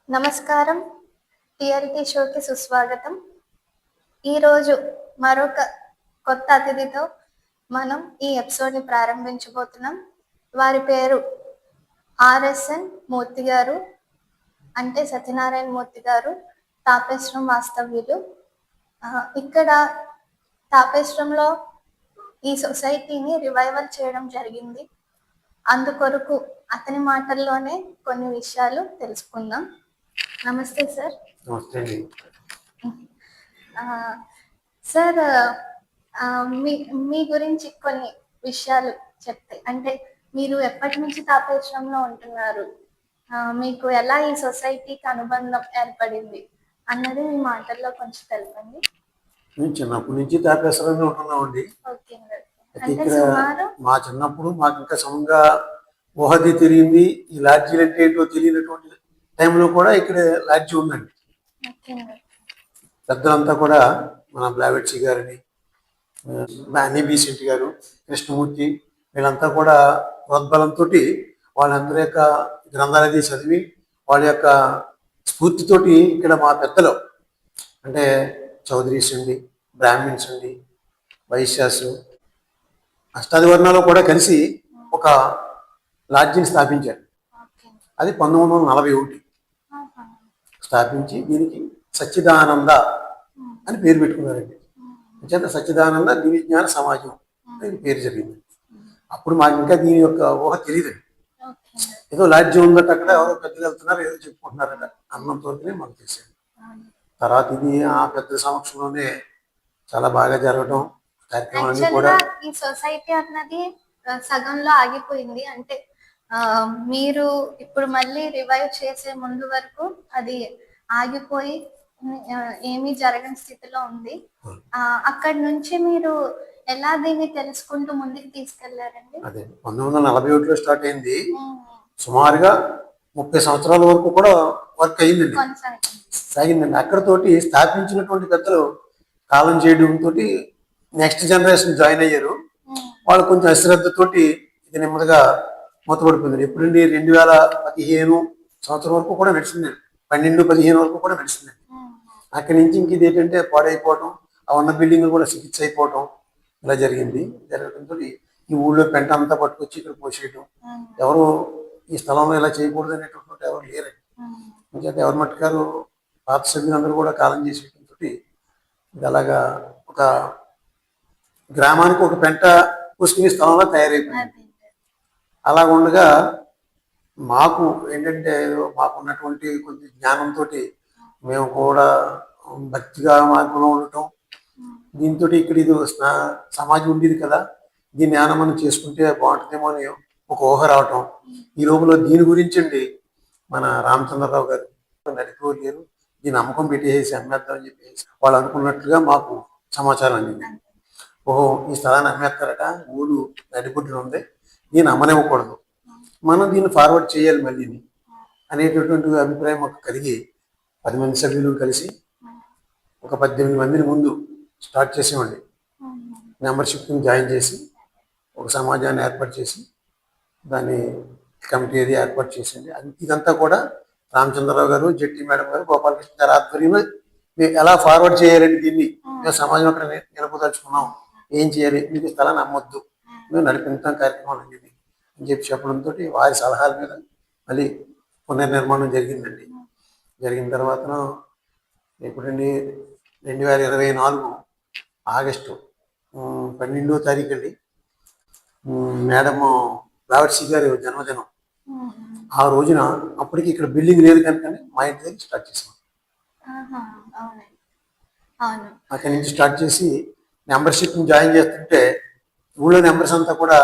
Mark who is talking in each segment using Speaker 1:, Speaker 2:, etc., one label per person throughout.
Speaker 1: నమస్కారం, టిఆర్టీ షోకి సుస్వాగతం. ఈరోజు మరొక కొత్త అతిథితో మనం ఈ ఎపిసోడ్ని ప్రారంభించబోతున్నాం. వారి పేరు ఆర్ఎస్ఎన్ మూర్తి గారు, అంటే సత్యనారాయణ మూర్తి గారు, తాపేశ్వరం వాస్తవ్యులు. ఇక్కడ తాపేశ్వరంలో ఈ సొసైటీని రివైవల్ చేయడం జరిగింది. అందుకొరకు అతని మాటల్లోనే కొన్ని విషయాలు తెలుసుకుందాం. నమస్తే సార్.
Speaker 2: నమస్తే అండి.
Speaker 1: సార్, మీ గురించి కొన్ని విషయాలు చెప్తే, అంటే మీరు ఎప్పటి నుంచి తాపేశ్వరంలో ఉంటున్నారు, మీకు ఎలా ఈ సొసైటీకి అనుబంధం ఏర్పడింది అన్నది మీ మాటల్లో కొంచెం తెలపండి.
Speaker 2: మేము చిన్నప్పటి నుంచి తాపేశ్వరంలో ఉంటున్నామండి. మా చిన్నప్పుడు మాకు ఇంకా సమంగా ఊహది తెలియంది, ఈ లాడ్జీలు అంటే ఏంటో తెలియనటువంటి టైంలో కూడా ఇక్కడ లాడ్జీ ఉందండి. పెద్దలంతా కూడా మన బ్లావెట్సీ గారిని, అన్నీ బీసెంట్ గారు, కృష్ణమూర్తి, వీళ్ళంతా కూడా ప్రోద్బలంతో వాళ్ళందరి యొక్క గ్రంథాలది చదివి వాళ్ళ యొక్క స్ఫూర్తితోటి ఇక్కడ మా పెద్దలు అంటే చౌదరీస్ అండి, బ్రాహ్మిన్స్ అండి, వైశ్యాసు, అష్టాది వర్ణాలు కూడా కలిసి ఒక లాడ్జిని స్థాపించారు. అది 1941 స్థాపించి దీనికి సచ్చిదానంద అని పేరు పెట్టుకున్నారండి. అంచేత సచ్చిదానంద దివిజ్ఞాన సమాజం అని పేరు జరిగింది. అప్పుడు మాకు ఇంకా దీని యొక్క ఊహ తెలియదండి. ఏదో లాడ్జ్యం ఉందట, అక్కడ ఎవరో పెద్దలు వెళ్తున్నారు, ఏదో చెప్పుకుంటున్నారట అన్నంతోనే మాకు తెలిసింది. తర్వాత ఇది ఆ పెద్ద సమక్షంలోనే చాలా బాగా జరగడం, కార్యక్రమాలన్నీ కూడా.
Speaker 1: ఈ సొసైటీ అన్నది సగంలో ఆగిపోయింది, అంటే మీరు ఇప్పుడు మళ్ళీ రివైవ్ చేసే ముందు వరకు అది ఆగిపోయి ఏమీ జరగని స్థితిలో ఉంది. అక్కడి నుంచి మీరు ఎలా దీన్ని తెలుసుకుంటూ ముందుకు తీసుకెళ్లారండి?
Speaker 2: అదే 1941లో స్టార్ట్ అయింది. సుమారుగా 30 సంవత్సరాల వరకు కూడా వర్క్ అయిందండి, సాగిందండి. అక్కడతోటి స్థాపించినటువంటి పెద్దలు కాలం చేయడంతో నెక్స్ట్ జనరేషన్ జాయిన్ అయ్యారు. వాళ్ళు కొంచెం అశ్రద్ధతోటి ఇది నెమ్మదిగా మూతపడిపోయింది. ఎప్పుడండి 2015 సంవత్సరం వరకు కూడా నడిచిందండి, 12-15 వరకు కూడా నడిచిందండి. అక్కడి నుంచి ఇంక ఇది ఏంటంటే పాడైపోవటం, ఆ ఉన్న బిల్డింగ్లు కూడా చికిత్స అయిపోవటం ఇలా జరిగింది. జరగడంతో ఈ ఊళ్ళో పెంట అంతా పట్టుకొచ్చి ఇక్కడ పోసేయటం, ఎవరు ఈ స్థలంలో ఇలా చేయకూడదు అనేటటువంటి ఎవరు లేరండి. ఎందుకంటే ఎవరి మట్టుకారు పాత సభ్యులందరూ కూడా కాలం చేసేయడంతో ఇది అలాగా ఒక గ్రామానికి ఒక పెంట పూసుకునే స్థలంలో తయారైపోయింది. అలా ఉండగా మాకు ఏంటంటే మాకున్నటువంటి కొంచెం జ్ఞానంతో మేము కూడా భక్తిగా మార్గంలో ఉండటం, దీంతో ఇక్కడ ఇది సమాజం ఉండేది కదా, దీన్ని ఏమైనా మనం చేసుకుంటే బాగుంటుందేమో అని ఒక ఊహ రావటం. ఈ లోపల దీని గురించి అండి మన రామచంద్రరావు గారు నడిపోరు లేరు, దీన్ని అమ్మకం పెట్టేసి అమ్మేద్దాం అని చెప్పేసి వాళ్ళు అనుకున్నట్లుగా మాకు సమాచారం అందింది. ఓహో, ఈ స్థలాన్ని అమ్మేస్తారట, ఊరు నడిపుట్టున ఉంది, దీన్ని అమ్మనివ్వకూడదు, మనం దీన్ని ఫార్వర్డ్ చేయాలి మళ్ళీ అనేటటువంటి అభిప్రాయం మాకు కలిగి 10 మంది సభ్యులు కలిసి ఒక 18 మందిని ముందు స్టార్ట్ చేసామండి. మెంబర్షిప్ని జాయిన్ చేసి ఒక సమాజాన్ని ఏర్పాటు చేసి దాన్ని కమిటీ అది ఏర్పాటు చేసింది. ఇదంతా కూడా రామచంద్రరావు గారు, జెట్టి మేడం గారు, గోపాలకృష్ణ గారు ఆధ్వర్యంలో ఎలా ఫార్వర్డ్ చేయాలండి దీన్ని, మేము సమాజం అక్కడ నిలపదలుచుకున్నాం, ఏం చేయాలి, మీకు స్థలాన్ని అమ్మొద్దు, మేము నడిపించాం కార్యక్రమాలు అనేది అని చెప్పి చెప్పడంతో వారి సలహాల మీద మళ్ళీ పునర్నిర్మాణం జరిగిందండి. జరిగిన తర్వాత ఎప్పుడండి 2024 ఆగస్టు 12వ తారీఖు అండి మేడం రావర్సి గారి జన్మదినం.
Speaker 1: ఉమ్.
Speaker 2: ఆ రోజున అప్పటికి ఇక్కడ బిల్డింగ్ లేదు కనుక మా ఇంటి దగ్గర స్టార్ట్ చేసాం.
Speaker 1: ఆహా, అవునండి, అవును.
Speaker 2: అక్కడి నుంచి స్టార్ట్ చేసి మెంబర్షిప్ జాయిన్ చేస్తుంటే ఊళ్ళో మెంబర్స్ అంతా కూడా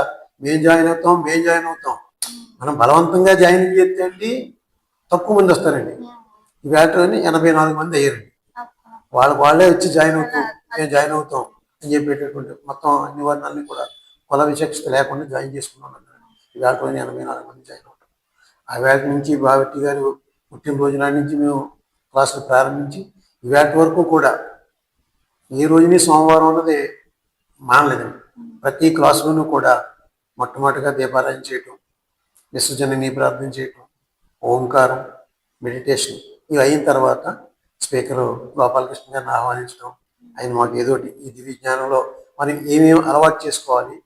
Speaker 2: మేము జాయిన్ అవుతాం. మనం బలవంతంగా జాయిన్ చేస్తే తక్కువ మంది వస్తారండి. ఇవాళని 84 మంది అయ్యారండి. వాళ్ళే వచ్చి జాయిన్ మేము జాయిన్ అవుతాం అని చెప్పేటటువంటి మొత్తం అన్ని వర్ణాలని కూడా కుల విచక్షత లేకుండా జాయిన్ చేసుకున్నాం. ఇవాళ 84 మంది జాయిన్ అవుతాం. ఆ వేళ నుంచి బావెట్టి గారు పుట్టినరోజు నాటి నుంచి మేము క్లాసులు ప్రారంభించి ఇవాళ వరకు కూడా ఈ రోజుని సోమవారం అన్నది మానలేదండి. ప్రతి క్లాసులోనూ కూడా మొట్టమొదటిగా దీపారాయణ చేయటం, విశ్వజనని ప్రార్థన చేయటం, ఓంకారం, మెడిటేషన్ ఇవి అయిన తర్వాత స్పీకరు గోపాలకృష్ణ గారిని ఆహ్వానించడం, ఆయన మాకు ఏదోటి ఈ దివ్య జ్ఞానంలో మనం ఏమేమి అలవాటు చేసుకోవాలి,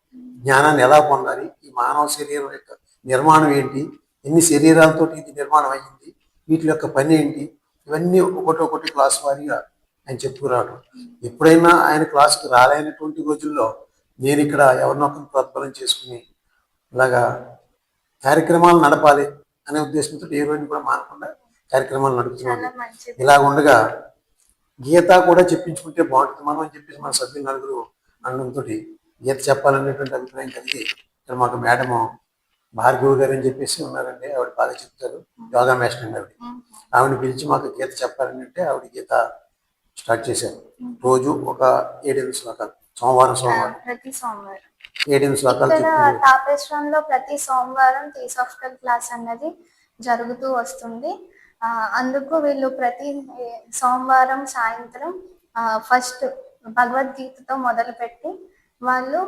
Speaker 2: జ్ఞానాన్ని ఎలా పొందాలి, ఈ మానవ శరీరం యొక్క నిర్మాణం ఏంటి, ఎన్ని శరీరాలతో ఇది నిర్మాణం అయ్యింది, వీటి యొక్క పని ఏంటి, ఇవన్నీ ఒకటి క్లాస్ వారీగా ఆయన చెప్పుకురావడం. ఎప్పుడైనా ఆయన క్లాస్కి రాలేనటువంటి రోజుల్లో నేను ఇక్కడ ఎవరినొకరిని ప్రోత్బలం చేసుకుని ఇలాగా కార్యక్రమాలు నడపాలి అనే ఉద్దేశంతో ఏ రోజు కూడా మానకుండా కార్యక్రమాలు నడుపుతున్నాను. ఇలా ఉండగా గీత కూడా చెప్పించుకుంటే బాగుంటుంది మనం అని చెప్పేసి మన సభ్యులు నలుగురు అనడంతో గీత చెప్పాలనేటువంటి అభిప్రాయం కలిగి ఇక్కడ మాకు మేడము భార్గవి గారు అని చెప్పేసి ఉన్నారండి. ఆవిడ బాగా చెప్తారు, యోగా మాస్టర్ అండి ఆవిడ. ఆవిడని పిలిచి మాకు గీత చెప్పాలంటే ఆవిడ గీత స్టార్ట్ చేశారు. రోజు ఒక 7 శ్లోకాలు, సోమవారం
Speaker 1: ప్రతి సోమవారం
Speaker 2: 7 శ్లోకాలు చెప్తుంది.
Speaker 1: తాపేశ్వరంలో ప్రతి సోమవారం థియోసాఫికల్ క్లాస్ అన్నది జరుగుతూ వస్తుంది. అందుకు వీళ్ళు ప్రతి సోమవారం సాయంత్రం ఫస్ట్ భగవద్గీతతో మొదలుపెట్టి వాళ్ళు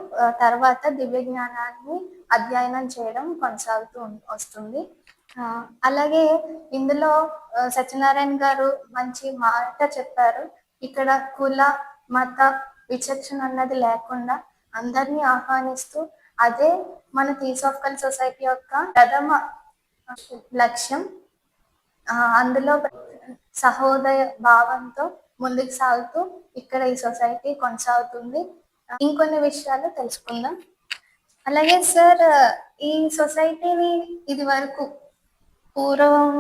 Speaker 1: తర్వాత దివ్య జ్ఞానాన్ని అధ్యయనం చేయడం కొనసాగుతూ వస్తుంది. అలాగే ఇందులో సత్యనారాయణ గారు మంచి మాట చెప్పారు. ఇక్కడ కుల మత విచక్షణ అన్నది లేకుండా అందరినీ ఆహ్వానిస్తూ అదే మన థియోసాఫికల్ సొసైటీ యొక్క ప్రథమ లక్ష్యం. అందులో సహోదయ భావంతో ముందుకు సాగుతూ ఇక్కడ ఈ సొసైటీ కొనసాగుతుంది. ఇంకొన్ని విషయాలు తెలుసుకుందాం. అలాగే సార్, ఈ సొసైటీని ఇది వరకు పూర్వం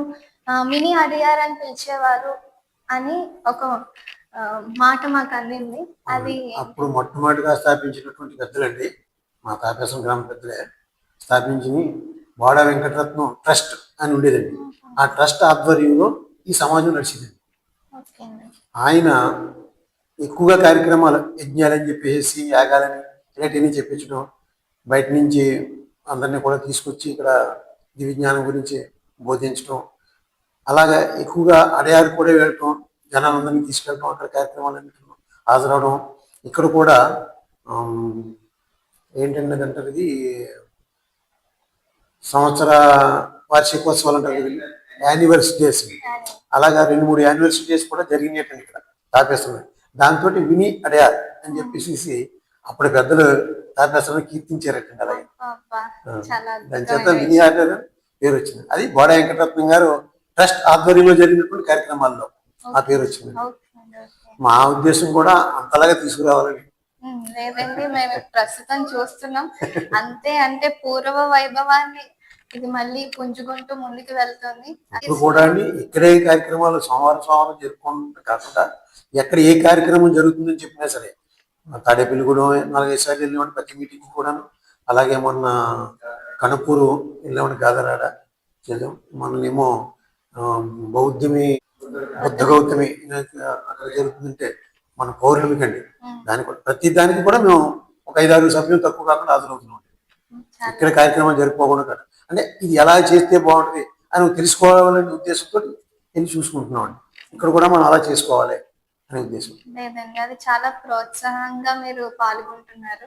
Speaker 1: మినీ అడియార్ అని పిలిచేవారు అని ఒక మాట మాకు అందింది. అది
Speaker 2: అప్పుడు మొట్టమొదటిగా స్థాపించినటువంటి పెద్దలండి, మా తాపేశ్వరం గ్రామ పెద్దలే స్థాపించి వాడా వెంకటరత్నం ట్రస్ట్ అని ఉండేదండి. ఆ ట్రస్ట్ ఆధ్వర్యంలో ఈ సమాజం నడిచిందండి. ఆయన ఎక్కువగా కార్యక్రమాలు యజ్ఞాలని చెప్పేసి యాగాలని ఇలాంటివన్నీ చెప్పించడం, బయట నుంచి అందరినీ కూడా తీసుకొచ్చి ఇక్కడ దివ్య జ్ఞానం గురించి బోధించడం, అలాగా ఎక్కువగా అడయారు కూడా వెళ్ళటం, జనాలందరినీ తీసుకెళ్ళటం, అక్కడ కార్యక్రమాలన్నింటిలో హాజరవడం. ఇక్కడ కూడా ఏంటంటే అంటారు ఇది సంవత్సర వార్షికోత్సవాలు అంటారు, యానివర్సరీ డేస్. అలాగా 2-3 యానివర్సరీ డేస్ కూడా జరిగినట్టండి ఇక్కడ తాపేశ్వరం. దాంతో విని అడయార్ అని చెప్పేసి అప్పుడు పెద్దలు తాపేశ్వరం కీర్తించారటండి. అలాగే దాని చేత విని అడయార్ పేరు వచ్చింది. అది బోడా వెంకటరత్నం గారు ట్రస్ట్ ఆధ్వర్యంలో జరిగినటువంటి కార్యక్రమాల్లో ఆ పేరు వచ్చింది. మా ఉద్దేశం కూడా అంతలాగా తీసుకురావాలని.
Speaker 1: లేదండి, మేము ప్రస్తుతం చూస్తున్నాం అంతే. అంటే పూర్వ వైభవాన్ని ఇది మళ్ళీ పుంజుకుంటూ ముందుకు వెళ్తుంది.
Speaker 2: ఇప్పుడు కూడా అండి ఇక్కడే కార్యక్రమాలు సోమవారం జరుపుకుంటూ కాకుండా ఎక్కడ ఏ కార్యక్రమం జరుగుతుందని చెప్పినా సరే తాడేపల్లి కూడా 4-5 సార్లు వెళ్ళినామండి ప్రతి మీటింగ్ కూడాను. అలాగే మొన్న కనుపూరు వెళ్ళామండి, గాదరాడ వెళ్ళాం. మొన్నేమో బుద్ధ గౌతమి అక్కడ జరుగుతుందంటే మన పౌర్ణమికి అండి. ప్రతి దానికి కూడా మేము ఒక 5-6 సభ్యులు తక్కువ కాకుండా హాజరవుతున్నాం. ఇక్కడ కార్యక్రమాలు జరుపుకోకుండా కదా, అంటే ఇది ఎలా చేస్తే బాగుంటుంది అని తెలుసుకోవాలనే ఉద్దేశంతో వెళ్ళి చూసుకుంటున్నాం అండి. ఇక్కడ కూడా మనం అలా చేసుకోవాలి అనే ఉద్దేశం.
Speaker 1: లేదండి, అది చాలా ప్రోత్సాహంగా మీరు పాల్గొంటున్నారు.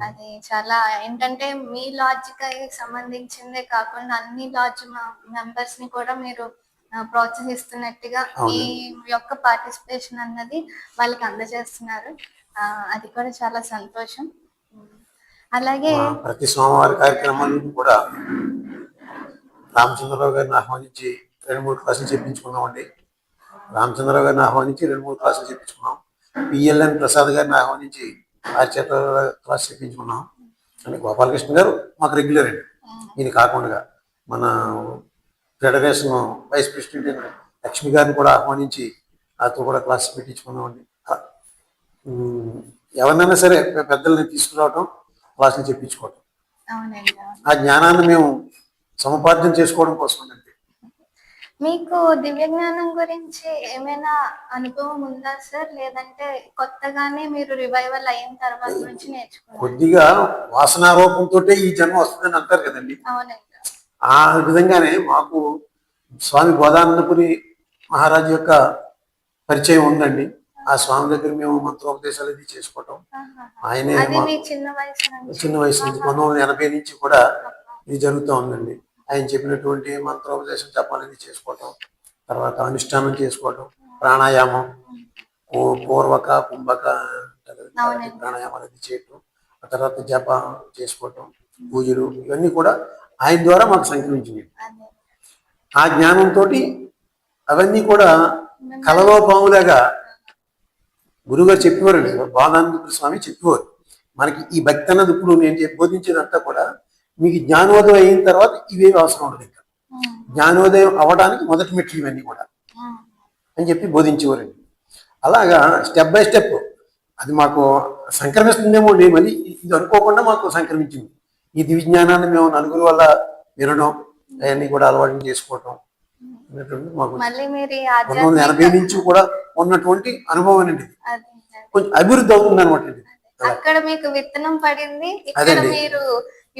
Speaker 1: అది చాలా ఏంటంటే మీ లాడ్జ్ కి సంబంధించిందే కాకుండా అన్ని లాడ్జ్ మెంబర్స్ ని కూడా మీరు ప్రోత్సహిస్తున్నట్టుగా ఈ యొక్క పార్టిసిపేషన్ అన్నది వాళ్ళకి అందజేస్తున్నారు. అది కూడా చాలా సంతోషం. అలాగే
Speaker 2: ప్రతి సోమవారం కార్యక్రమాలు కూడా రామచంద్రరావు గారిని ఆహ్వానించి 2-3 క్లాసులు చెప్పించుకున్నామండి. రామచంద్రరావు గారిని ఆహ్వానించి 2-3 క్లాసులు చెప్పించుకున్నాం. పిఎల్ఎన్ ప్రసాద్ గారిని ఆహ్వానించి 6 క్లాస్ చెప్పించుకున్నాం. అంటే గోపాలకృష్ణ గారు మాకు రెగ్యులర్ అండి. ఇది కాకుండా మన ఫెడరేషన్ వైస్ ప్రెసిడెంట్ లక్ష్మి గారిని కూడా ఆహ్వానించి ఆతో కూడా క్లాస్ పెట్టించుకున్నామండి. ఉమ్, ఎవరినైనా సరే పెద్దల్ని తీసుకురావటం, క్లాసులు చెప్పించుకోవటం,
Speaker 1: అవునండి.
Speaker 2: ఆ జ్ఞానాన్ని మేము సముపార్జన చేసుకోవడం కోసం అండి.
Speaker 1: మీకు దివ్య జ్ఞానం గురించి ఏమైనా అనుభవం ఉందా సార్? లేదంటే కొత్తగానే మీరు రివైవల్ అయిన తర్వాత నుంచి నేర్చుకున్నారు?
Speaker 2: కొద్దిగా వాసనారూపంతో ఈ జన్మ వస్తుందని అంటారు కదండి.
Speaker 1: అవునండి.
Speaker 2: ఆ విధంగానే మాకు స్వామి బోధానందపురి మహారాజు యొక్క పరిచయం ఉందండి. ఆ స్వామి దగ్గర మేము మంత్రోపదేశాలు ఇది చేసుకోవటం, ఆయనే చిన్న వయసు నుంచి 1980 నుంచి కూడా ఇది జరుగుతూ ఉందండి. ఆయన చెప్పినటువంటి మంత్రోపదేశం జపాలది చేసుకోవటం, తర్వాత అనుష్ఠానం చేసుకోవటం, ప్రాణాయామం, పూర్వక కుంభక ప్రాణాయామాలు అది చేయటం, ఆ తర్వాత జప చేసుకోవటం, పూజలు, ఇవన్నీ కూడా ఆయన ద్వారా మాకు సంక్రమించింది. ఆ జ్ఞానంతో అవన్నీ కూడా కలలో పాములాగా గురువుగారు చెప్పేవారండి. బాలానంద స్వామి చెప్పేవారు మనకి ఈ భక్తి అన్నది ఇప్పుడు నేను బోధించేదంతా కూడా మీకు జ్ఞానోదయం అయిన తర్వాత ఇవేవి అవసరం ఉండదు. ఇంకా జ్ఞానోదయం అవ్వడానికి మొదటి మెట్లు ఇవన్నీ కూడా అని చెప్పి బోధించేవారండి. అలాగా స్టెప్ బై స్టెప్ అది మాకు సంక్రమిస్తుందేమో మళ్ళీ ఇది అనుకోకుండా మాకు సంక్రమించింది. ఈ దివ్యజ్ఞానాన్ని మేము నలుగురు వల్ల వినడం, అవన్నీ కూడా అలవాటు చేసుకోవటం మాకు 1980 నుంచి కూడా ఉన్నటువంటి అనుభవం అండి. కొంచెం అభివృద్ధి అవుతుంది అనమాట.
Speaker 1: అక్కడ మీకు విత్తనం పడింది, ఇక్కడ మీరు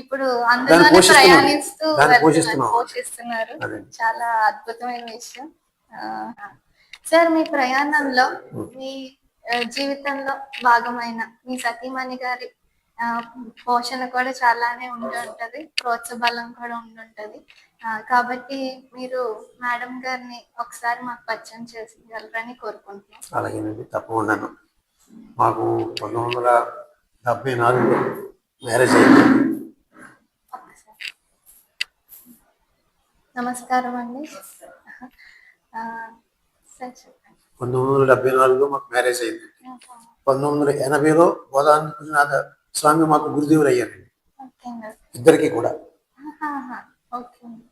Speaker 1: ఇప్పుడు అందులోనే ప్రయాణిస్తూ పోషిస్తున్నారు. చాలా అద్భుతమైన విషయం సార్. మీ ప్రయాణంలో మీ జీవితంలో భాగమైన మీ సతీమణి గారి పోషణ కూడా చాలానే ఉండి ఉంటది, ప్రోత్సాహం కూడా ఉండి ఉంటది. కాబట్టి మీరు మేడం గారిని ఒకసారి మాకు పరిచయం చేసిగలరని కోరుకుంటున్నాం.
Speaker 2: అలాగేనండి, తప్పకుండాను. మాకు 1974లో మ్యారేజ్ అయింది.
Speaker 1: నమస్కారం అండి.
Speaker 2: 1974లో మాకు మ్యారేజ్ అయింది. 1980లో బోధానంద స్వామి మాకు గురుదేవులు అయ్యారండి, ఇద్దరికి కూడా.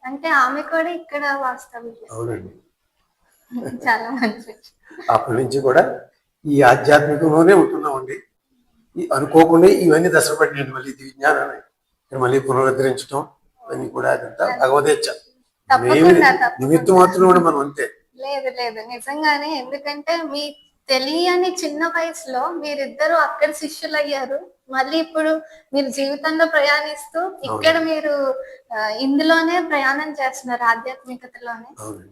Speaker 1: అంటే ఆమె కూడా ఇక్కడ వాస్తవం.
Speaker 2: అవునండి.
Speaker 1: చాలా మంచి.
Speaker 2: అప్పటి నుంచి కూడా ఈ ఆధ్యాత్మికంలోనే ఉంటున్నామండి. అనుకోకుండా ఇవన్నీ దశపడినాయండి. మళ్ళీ ఇది విజ్ఞానాన్ని మళ్ళీ పునరుద్ధరించడం ఇవన్నీ కూడా అదంతా భగవదేచ్ఛ. నిమిత్తం మాత్రం కూడా మనం అంతే.
Speaker 1: లేదు లేదు, నిజంగానే. ఎందుకంటే మీ తెలియని చిన్న వయసులో మీరిద్దరు అక్కడ శిష్యులు అయ్యారు. మళ్ళీ ఇప్పుడు మీరు జీవితంలో ప్రయాణిస్తూ ఇక్కడ మీరు ఇందులోనే ప్రయాణం చేస్తున్నారు, ఆధ్యాత్మికతలోనే.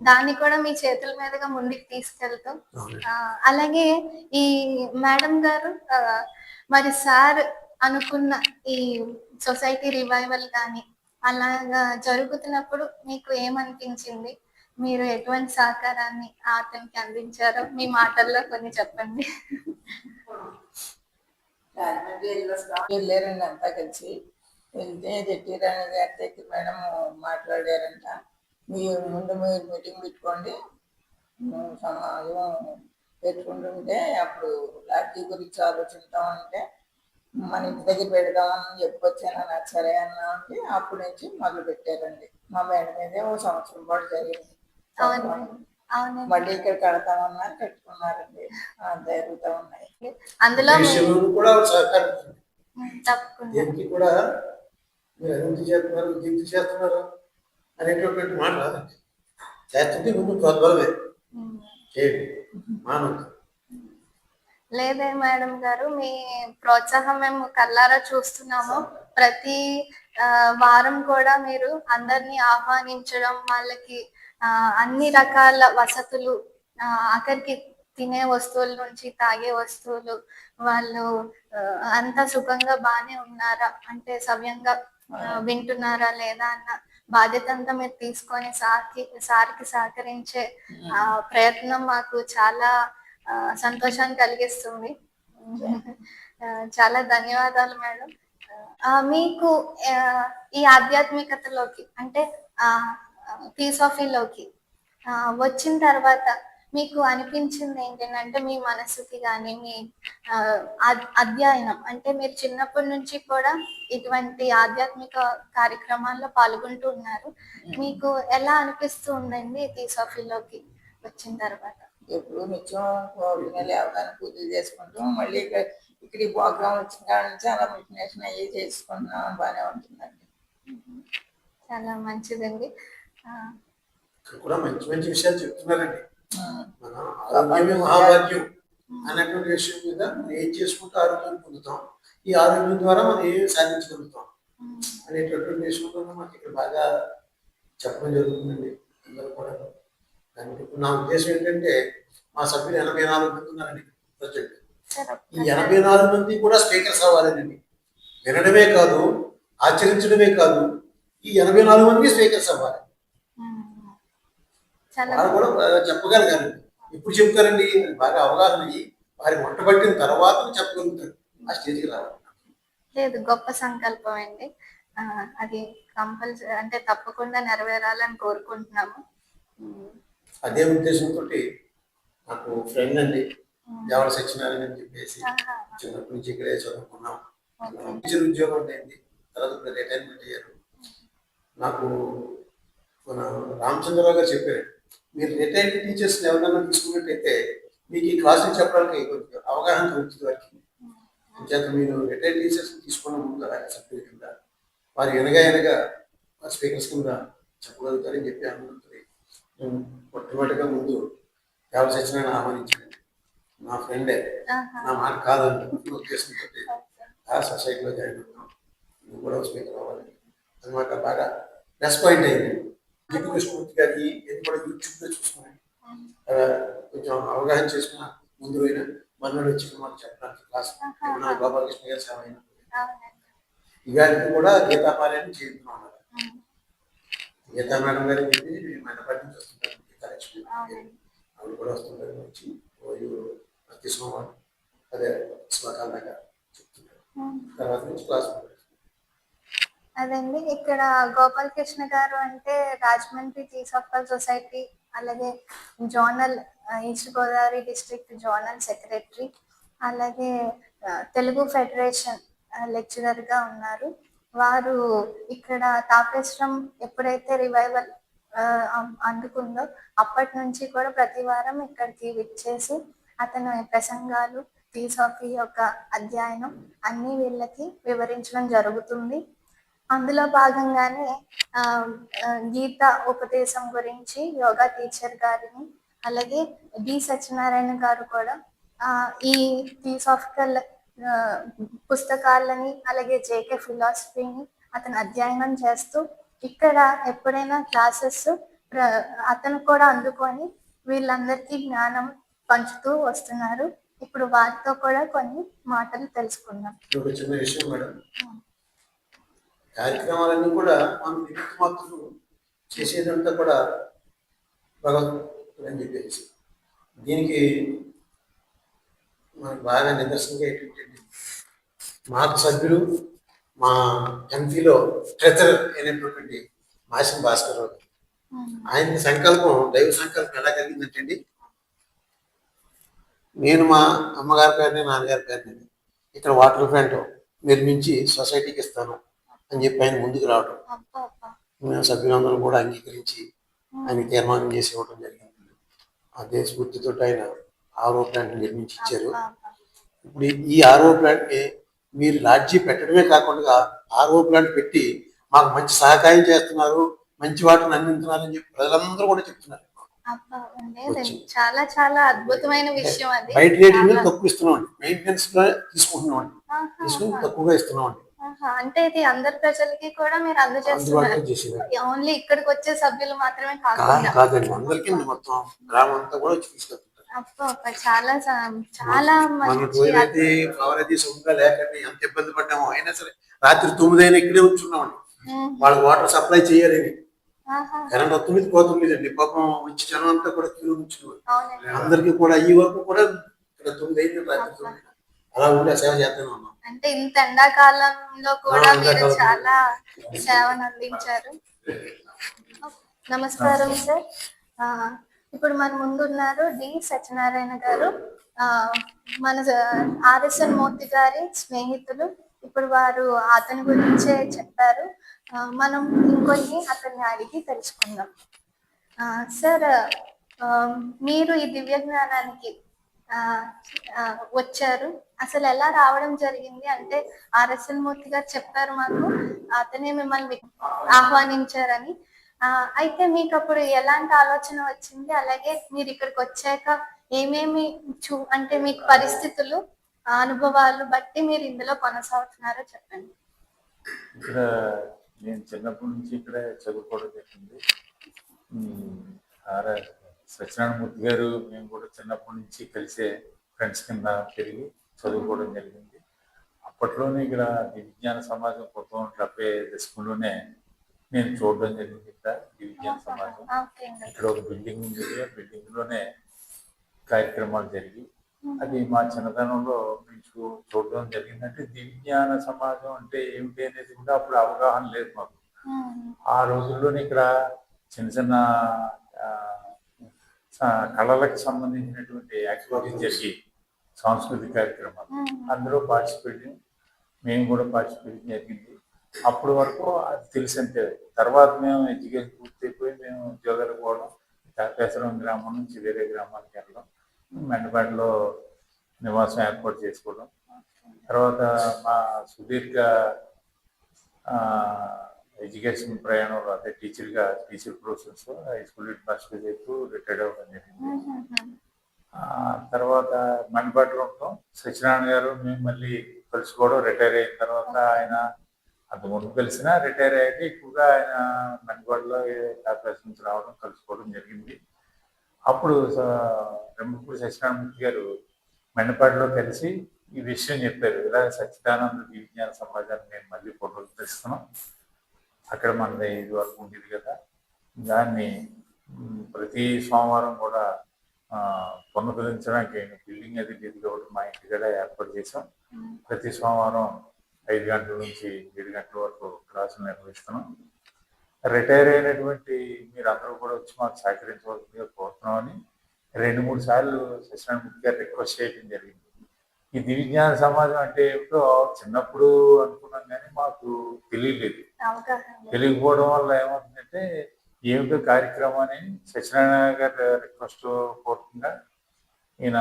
Speaker 1: దాన్ని కూడా మీ చేతుల మీదుగా ముందుకు తీసుకెళ్తూ, అలాగే ఈ మేడం గారు మరి సార్ అనుకున్న ఈ సొసైటీ రివైవల్ కానీ అలాగా జరుగుతున్నప్పుడు మీకు ఏమనిపించింది? మీరు ఎటువంటి సహకారాన్ని అతనికి అందించారో మీ మాటల్లో కొన్ని చెప్పండి.
Speaker 3: వెళ్ళారండి అంతా కలిసి. వెళ్తే జట్టిరాణి గారి దగ్గర మేడం మాట్లాడారంట, మీరు ముందు మీరు మీటింగ్ పెట్టుకోండి, సమాజం పెట్టుకుంటుంటే అప్పుడు లాఠీ గురించి ఆలోచిస్తామంటే మన ఇంటి దగ్గర పెడదామని చెప్పుకొచ్చాను. సరే అన్నా అంటే అప్పటి నుంచి మొదలు పెట్టారండి. మా మేడం మీదే 1 సంవత్సరం పాటు జరిగింది. మళ్ళీ ఇక్కడ కడతామన్నా కట్టుకున్నారండి. జరుగుతూ ఉన్నాయి.
Speaker 1: అందులో
Speaker 2: కూడా కూడా చేస్తున్నారు అనేటటువంటి మాట రాదండి. చేస్తుంటే ముందు ప్రోద్బలమే.
Speaker 1: లేదే మేడం గారు, మీ ప్రోత్సాహం మేము కళ్ళారా చూస్తున్నాము. ప్రతి వారం కూడా మీరు అందరినీ ఆహ్వానించడం, వాళ్ళకి అన్ని రకాల వసతులు, ఆఖరికి తినే వస్తువుల నుంచి తాగే వస్తువులు, వాళ్ళు అంత సుఖంగా బానే ఉన్నారా, అంటే సవ్యంగా వింటున్నారా లేదా అన్న బాధ్యత అంతా మీరు తీసుకొని సార్కి సహకరించే ప్రయత్నం మాకు చాలా సంతోషాన్ని కలిగిస్తుంది. చాలా ధన్యవాదాలు మేడం. మీకు ఈ ఆధ్యాత్మికతలోకి అంటే థియోసాఫీలోకి వచ్చిన తర్వాత మీకు అనిపించింది ఏంటంటే మీ మనసుకి కానీ మీ ఆ, అధ్యయనం అంటే మీరు చిన్నప్పటి నుంచి కూడా ఇటువంటి ఆధ్యాత్మిక కార్యక్రమాల్లో పాల్గొంటూ ఉన్నారు. మీకు ఎలా అనిపిస్తూ ఉందండి థియోసాఫీలోకి వచ్చిన తర్వాత?
Speaker 3: ఎప్పుడు నిత్యం పొద్దున్నే లేవగానే పూజలు చేసుకుంటాం. మళ్ళీ ఇక్కడ ఈ ప్రోగ్రాం వచ్చిన కాడ నుంచి అలా మెడిటేషన్ అయ్యి చేసుకుంటున్నాం. బాగానే ఉంటుందండి.
Speaker 1: చాలా మంచిదండి.
Speaker 2: ఇక్కడ కూడా మంచి మంచి విషయాలు చెప్తున్నారండి.
Speaker 3: ఉమ్.
Speaker 2: మన ఆరోగ్యమే మహాభాగ్యం అనేటువంటి విషయం మీద మనం ఏం చేసుకుంటే ఆరోగ్యం పొందుతాం, ఈ ఆరోగ్యం ద్వారా మనం ఏం సాధించగలుగుతాం అనేటటువంటి విషయంలో మాకు ఇక్కడ బాగా చెప్పడం జరుగుతుందండి అందరూ కూడా. దానికి ఇప్పుడు నా ఉద్దేశం ఏంటంటే మా సభ్యులు 84 మంది ఉన్నారండి ప్రజెంట్. ఈ 84 మంది కూడా స్పీకర్స్ అవ్వాలండి. వినడమే కాదు, ఆచరించడమే కాదు, ఈ 84 మంది స్పీకర్స్ అవ్వాలి. వారు కూడా చెప్పగలగాలి. ఎప్పుడు చెప్తారండి? బాగా అవగాహన అయ్యి వారి వంట పట్టిన తర్వాత చెప్పగలుగుతారు, ఆ స్టేజ్కి రావాలి.
Speaker 1: లేదు, గొప్ప సంకల్పం అండి. అది కంపల్సరీ అంటే తప్పకుండా నెరవేరాలని కోరుకుంటున్నాము.
Speaker 2: అదే ఉద్దేశంతో నాకు ఫ్రెండ్ అండి దేవర సత్యనారాయణ అని చెప్పేసి చిన్నప్పటి నుంచి ఇక్కడే చదువుకున్నాం. టీచర్ ఉద్యోగం అయింది, తర్వాత ఇప్పుడు రిటైర్మెంట్ అయ్యారు. నాకు మన రామచంద్రరావు గారు చెప్పారు, మీరు రిటైర్డ్ టీచర్స్ ఎవరైనా తీసుకున్నట్టయితే మీకు ఈ క్లాసులు చెప్పడానికి కొంచెం అవగాహన కలుగుతుంది వారికి. చేత మీరు రిటైర్డ్ టీచర్స్ తీసుకున్న ముందు సభ్యుల కింద వారు ఎనగా స్పీకర్స్ కింద చెప్పగలుగుతారని చెప్పి అనుకుంటుంది. మొట్టమొదటిగా ముందు దేవర సత్యనారాయణ ఆహ్వానించండి. నా ఫ్రెండే, నా మాట కాదండి ఉద్దేశంతో ఆ సొసైటీలో జాయిన్ అవుతాం. నువ్వు కూడా స్పీకర్ అవ్వాలి అనమాట. బాగా ప్లస్ పాయింట్ అయింది. జిడ్డు కృష్ణమూర్తి గారి ఇది కూడా యూట్యూబ్లో చూసుకున్నాను. కొంచెం అవగాహన చేసుకున్న ముందు పోయిన మనోడు వచ్చి మాకు చెప్పడానికి క్లాస్ గోపాలకృష్ణ గారి సేవ అయిన ఇవాళకి కూడా గీతాపారాయణ చేస్తున్నాం అన్నమాట. గీతా మేడం గారు చెప్పి మండపటి నుంచి వస్తుంటారు, గీతాలక్ష్మి ఆవిడ కూడా వస్తుంటారు. వచ్చి ప్రతి సోమవారం అదే శ్లోకాల దాకా చెప్తుంటారు. తర్వాత నుంచి క్లాస్
Speaker 1: అదండి. ఇక్కడ గోపాలకృష్ణ గారు అంటే రాజమండ్రి థియోసాఫికల్ సొసైటీ, అలాగే zonal east Godavari district zonal secretary, అలాగే తెలుగు ఫెడరేషన్ లెక్చరర్ గా ఉన్నారు. వారు ఇక్కడ తాపేశ్వరం ఎప్పుడైతే రివైవల్ అందుకుందో అప్పటి నుంచి కూడా ప్రతి వారం ఇక్కడికి విచ్చేసి అతను ప్రసంగాలు, థియోసాఫీ యొక్క అధ్యయనం అన్ని వీళ్ళకి వివరించడం జరుగుతుంది. అందులో భాగంగానే గీత ఉపదేశం గురించి యోగా టీచర్ గారిని, అలాగే డి సత్యనారాయణ గారు కూడా ఈ థియోసాఫికల్ పుస్తకాలని, అలాగే జేకే ఫిలాసఫీని అతను అధ్యయనం చేస్తూ ఇక్కడ ఎప్పుడైనా క్లాసెస్ అతను కూడా అందుకొని వీళ్ళందరికీ జ్ఞానం పంచుతూ వస్తున్నారు. ఇప్పుడు వారితో కూడా కొన్ని మాటలు తెలుసుకుందాం.
Speaker 2: చిన్న విషయం మేడం, కార్యక్రమాలన్నీ కూడా మనం నిమిత్త మాత్రం చేసేదంతా కూడా భగవంతుడు అని చెప్పేసి దీనికి మనకు బాగా నిదర్శనంగా ఏంటంటే మాకు సభ్యులు మా ఎంపీలో ట్రెజరర్ అయినటువంటి మాసిన భాస్కర్ రావు, ఆయన సంకల్పం, దైవ సంకల్పం ఎలా కలిగిందంటే, నేను మా అమ్మగారి పేరుని నాన్నగారి పేరుని ఇక్కడ వాటర్ ప్లాంట్ నిర్మించి సొసైటీకి ఇస్తాను అని చెప్పి ఆయన ముందుకు రావడం, మేము సభ్యులందరూ కూడా అంగీకరించి ఆయన తీర్మానం చేసి ఇవ్వడం జరిగింది. అదే స్ఫూర్తితో ఆయన ఆర్ఓ ప్లాంట్ నిర్మించి ఇచ్చారు. ఇప్పుడు ఈ ఆర్ఓ ప్లాంట్ని మీరు లాడ్జీ పెట్టడమే కాకుండా ఆర్ఓ ప్లాంట్ పెట్టి మాకు మంచి సహకారం చేస్తున్నారు, మంచి వాటిని అందిస్తున్నారు అని చెప్పి ప్రజలందరూ కూడా చెప్తున్నారు.
Speaker 1: చాలా చాలా అద్భుతమైన విషయం. అది
Speaker 2: బయట రేటింగ్ తక్కువ ఇస్తున్నామండి, మెయింటెనెన్స్ తీసుకుంటున్నామండి, తీసుకుని తక్కువగా ఇస్తున్నామండి.
Speaker 1: అంటే ఇది అందరి ప్రజలకి కూడా మీరు అందజేస్తున్నారు, ఓన్లీ ఇక్కడికి వచ్చే సభ్యులు మాత్రమే
Speaker 2: కాదండి, అందరికీ మొత్తం గ్రామం అంతా కూడా తీసుకెళ్తారు.
Speaker 1: చాలా చాలా
Speaker 2: మంచి లేకండి ఎంత ఇబ్బంది పడ్డామో, అయినా సరే రాత్రి 9 అయినా ఇక్కడే ఉంచున్నామండి. వాళ్ళకి వాటర్ సప్లై చేయాలని కరెంట్ వస్తుంది పోతుంది అండి. పాపం వచ్చి జనం అంతా కూడా క్యూ ఉంచున్నారు. అందరికీ కూడా ఈ వరకు కూడా ఇక్కడ 9 అయింది రాత్రి 9 అలా ఉండే సేవ చేస్తాను ఉన్నాం.
Speaker 1: అంటే ఇంత ఎండాకాలంలో కూడా మీరు చాలా సేవను అందించారు. నమస్కారం సార్. ఇప్పుడు మన ముందు ఉన్నారు డి సత్యనారాయణ గారు. ఆ మన ఆర్ఎస్ఎన్ మూర్తి గారి స్నేహితులు. ఇప్పుడు వారు అతని గురించే చెప్పారు. మనం ఇంకొన్ని అతన్ని అడిగి తెలుసుకుందాం. సార్, మీరు ఈ దివ్య జ్ఞానానికి ఆ, వచ్చారు. అసలు ఎలా రావడం జరిగింది అంటే ఆర్ఎస్ఎన్ మూర్తి గారు చెప్పారు మాకు, అతనే మిమ్మల్ని ఆహ్వానించారని. అయితే మీకు అప్పుడు ఎలాంటి ఆలోచన వచ్చింది? అలాగే మీరు ఇక్కడికి వచ్చాక ఏమేమి అంటే మీకు పరిస్థితులు, అనుభవాలు బట్టి మీరు ఇందులో కొనసాగుతున్నారో చెప్పండి.
Speaker 4: ఇక్కడ నేను చిన్నప్పటి నుంచి ఇక్కడే చదువుకోవడం జరిగింది. సత్యనారాయణమూర్తి గారు మేము కూడా చిన్నప్పటి నుంచి కలిసే ఫ్రెండ్స్ కింద పెరిగి చదువుకోవడం జరిగింది. అప్పట్లోనే ఇక్కడ విజ్ఞాన సమాజం కొత్త ఉంటే స్కూల్లోనే నేను చూడడం జరిగింది. ఇక్కడ విజ్ఞాన సమాజం ఇక్కడ ఒక బిల్డింగ్ ఉంది. ఆ బిల్డింగ్ లోనే కార్యక్రమాలు జరిగి అది మా చిన్నతనంలో మేము చూడడం జరిగిందంటే విజ్ఞాన సమాజం అంటే ఏమిటి అనేది కూడా అప్పుడు అవగాహన లేదు మాకు. ఆ రోజుల్లోనే ఇక్కడ చిన్న చిన్న కళలకు సంబంధించినటువంటి యాక్టివిటీస్ జరిగి సాంస్కృతిక కార్యక్రమాలు అందులో పార్టిసిపేట్ మేము కూడా పార్టిసిపేట్ జరిగింది. అప్పటి వరకు అది తెలిసింటే తర్వాత మేము ఎడ్యుకేషన్ పూర్తయిపోయి మేము ఉద్యోగాలకు పోవడం, తాపేశ్వరం గ్రామం నుంచి వేరే గ్రామానికి వెళ్ళడం, మెండపేటలో నివాసం ఏర్పాటు చేసుకోవడం, తర్వాత మా సుదీర్ఘ ఎడ్యుకేషన్ ప్రయాణంలో అదే teacher professors high school head master చేస్తూ రిటైర్డ్ అవ్వడం జరిగింది. తర్వాత మెండపేటలో ఉంటాం. సత్యనారాయణ గారు మేము మళ్ళీ కలుసుకోవడం, రిటైర్ అయిన తర్వాత ఆయన అంతకుముందు కలిసినా రిటైర్ అయ్యాక ఎక్కువగా ఆయన మెండపేటలో కార్పొరేషన్ నుంచి రావడం, కలుసుకోవడం జరిగింది. అప్పుడు రెమ్మపూడి సత్యనారాయణమూర్తి గారు మెండపేటలో కలిసి ఈ విషయం చెప్పారు. ఇలా సచ్చిదానంద విజ్ఞాన సమాజాన్ని మేము మళ్ళీ పునరుద్ధరిస్తున్నాం, అక్కడ మనది ఇది వరకు ఉండేది కదా, దాన్ని ప్రతి సోమవారం కూడా పునరుద్ధరించడానికి బిల్డింగ్ అది లేదు కాబట్టి మా ఇంటి కూడా ఏర్పాటు చేసాం. ప్రతి సోమవారం 5 గంటల నుంచి 7 గంటల వరకు క్లాసులు నిర్వహిస్తున్నాం. రిటైర్ అయినటువంటి మీరు అందరూ కూడా వచ్చి మాకు సహకరించవలసిందిగా కోరుతున్నామని 2-3 సార్లు సత్యనారాయణమూర్తి గారు రిక్వెస్ట్ చేయడం జరిగింది. ఈ దివ్యజ్ఞాన సమాజం అంటే ఏమిటో చిన్నప్పుడు అనుకున్నాం కానీ మాకు తెలియలేదు. తెలియకపోవడం వల్ల ఏమవుతుందంటే ఏమిటో కార్యక్రమాన్ని సత్యనారాయణ గారి రిక్వెస్ట్ పూర్వకంగా ఈయన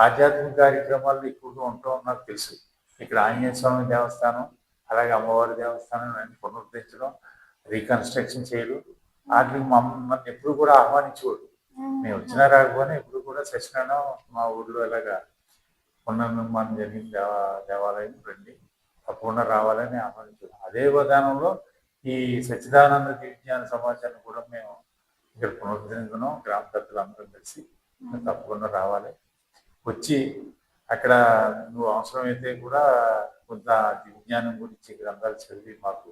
Speaker 4: ఆధ్యాత్మిక కార్యక్రమాలు ఎక్కువగా ఉంటాం నాకు తెలుసు. ఇక్కడ ఆంజనేయ స్వామి దేవస్థానం, అలాగే అమ్మవారి దేవస్థానం అన్ని పునరుద్ధరించడం, రీకన్స్ట్రక్షన్ చేయడం, వాటికి మమ్మల్ని ఎప్పుడు కూడా ఆహ్వానించేవాడు. మేము వచ్చినా రాకపోయినా ఎప్పుడు కూడా సత్యనారాయణ మా ఊళ్ళో ఇలాగా పునర్నిర్మాణం జరిగిన దేవాలయం రండి, తప్పకుండా రావాలని ఆహ్వానించాడు. అదే విధానంలో ఈ సచ్చిదానంద విజ్ఞాన సమాజాన్ని కూడా మేము ఇక్కడ పునరుద్ధరించడం, గ్రామ పెద్దలు అందరం కలిసి తప్పకుండా రావాలి, వచ్చి అక్కడ నువ్వు అవసరమైతే కూడా కొంత విజ్ఞానం గురించి గ్రంథాలు చదివి మాకు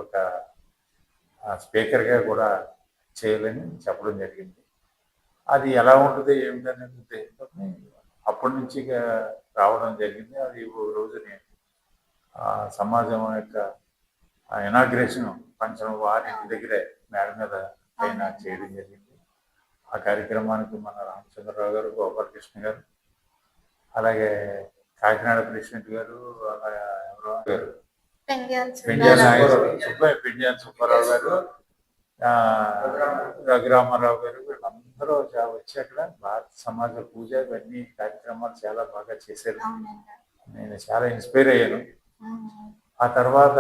Speaker 4: ఒక స్పీకర్గా కూడా చేయాలని చెప్పడం జరిగింది. అది ఎలా ఉంటుంది ఏమిటనేది అప్పటి నుంచి రావడం జరిగింది. అది రోజు నేను సమాజం యొక్క ఇనాగ్రేషన్ ఫంక్షన్ వారి దగ్గరే మేడ మీద పైన చేయడం జరిగింది. ఆ కార్యక్రమానికి మన రామచంద్రరావు గారు, గోపాలకృష్ణ గారు, అలాగే కాకినాడ ప్రెసిడెంట్ గారు, అలాగే ఎవరో గారు, పెండ్యాల సుబ్బారావు గారు, రఘురామారావు గారు, వీళ్ళందరూ వచ్చి అక్కడ భారత సమాజ పూజ ఇవన్నీ కార్యక్రమాలు చాలా బాగా చేశారు. నేను చాలా ఇన్స్పైర్ అయ్యాను. ఆ తర్వాత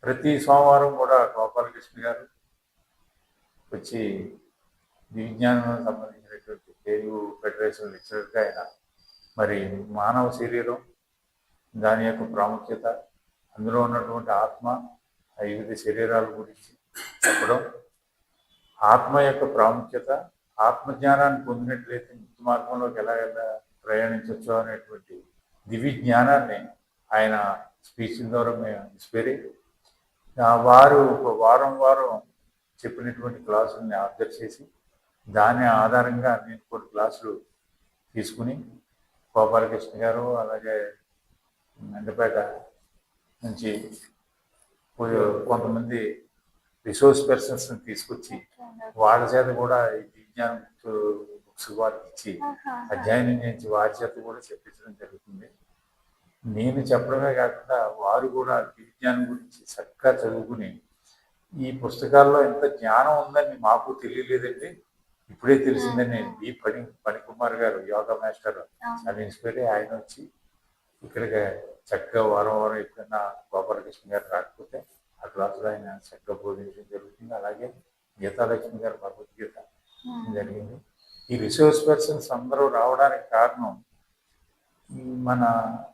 Speaker 4: ప్రతి సోమవారం కూడా గోపాలకృష్ణ గారు వచ్చి విజ్ఞానం సంబంధించినటువంటి తెలుగు ఫెడరేషన్ లెక్చరర్గా ఆయన మరి మానవ శరీరం, దాని యొక్క ప్రాముఖ్యత, అందులో ఉన్నటువంటి ఆత్మ, 5 శరీరాల గురించి చెప్పడం, ఆత్మ యొక్క ప్రాముఖ్యత, ఆత్మజ్ఞానాన్ని పొందినట్లయితే ముక్తి మార్గంలోకి ఎలా ప్రయాణించవచ్చు అనేటువంటి దివ్య జ్ఞానాన్ని ఆయన స్పీచ్ ద్వారా మేము ఇన్స్పైర్ అయ్యి వారు ఒక వారం చెప్పినటువంటి క్లాసుల్ని అబ్జర్వ్ చేసి దాని ఆధారంగా నేను కొన్ని క్లాసులు తీసుకుని గోపాలకృష్ణ గారు, అలాగే మెండపేట నుంచి కొంతమంది రిసోర్స్ పర్సన్స్ని తీసుకొచ్చి వాళ్ళ చేత కూడా ఈ విజ్ఞాన బుక్స్ వాళ్ళకి ఇచ్చి అధ్యయనం చేయించి వారి చేత కూడా చెప్పించడం జరుగుతుంది. నేను చెప్పడమే కాకుండా వారు కూడా విజ్ఞానం గురించి చక్కగా చదువుకుని ఈ పుస్తకాల్లో ఎంత జ్ఞానం ఉందని మాకు తెలియలేదండి, ఇప్పుడే తెలిసిందని ఈ పణికుమార్ గారు యోగా మాస్టర్ చాలా ఇన్స్పైర్ అయ్యి ఆయన వచ్చి ఇక్కడికి చక్కగా వారం వారం ఎప్పుడైనా గోపాలకృష్ణ గారు రాకపోతే ఆ క్లాసులో ఆయన చక్కగా బోధించడం జరుగుతుంది. అలాగే గీతాలక్ష్మి గారు భగవద్గీత జరిగింది. ఈ రిసోర్స్ పర్సన్స్ అందరూ రావడానికి కారణం ఈ మన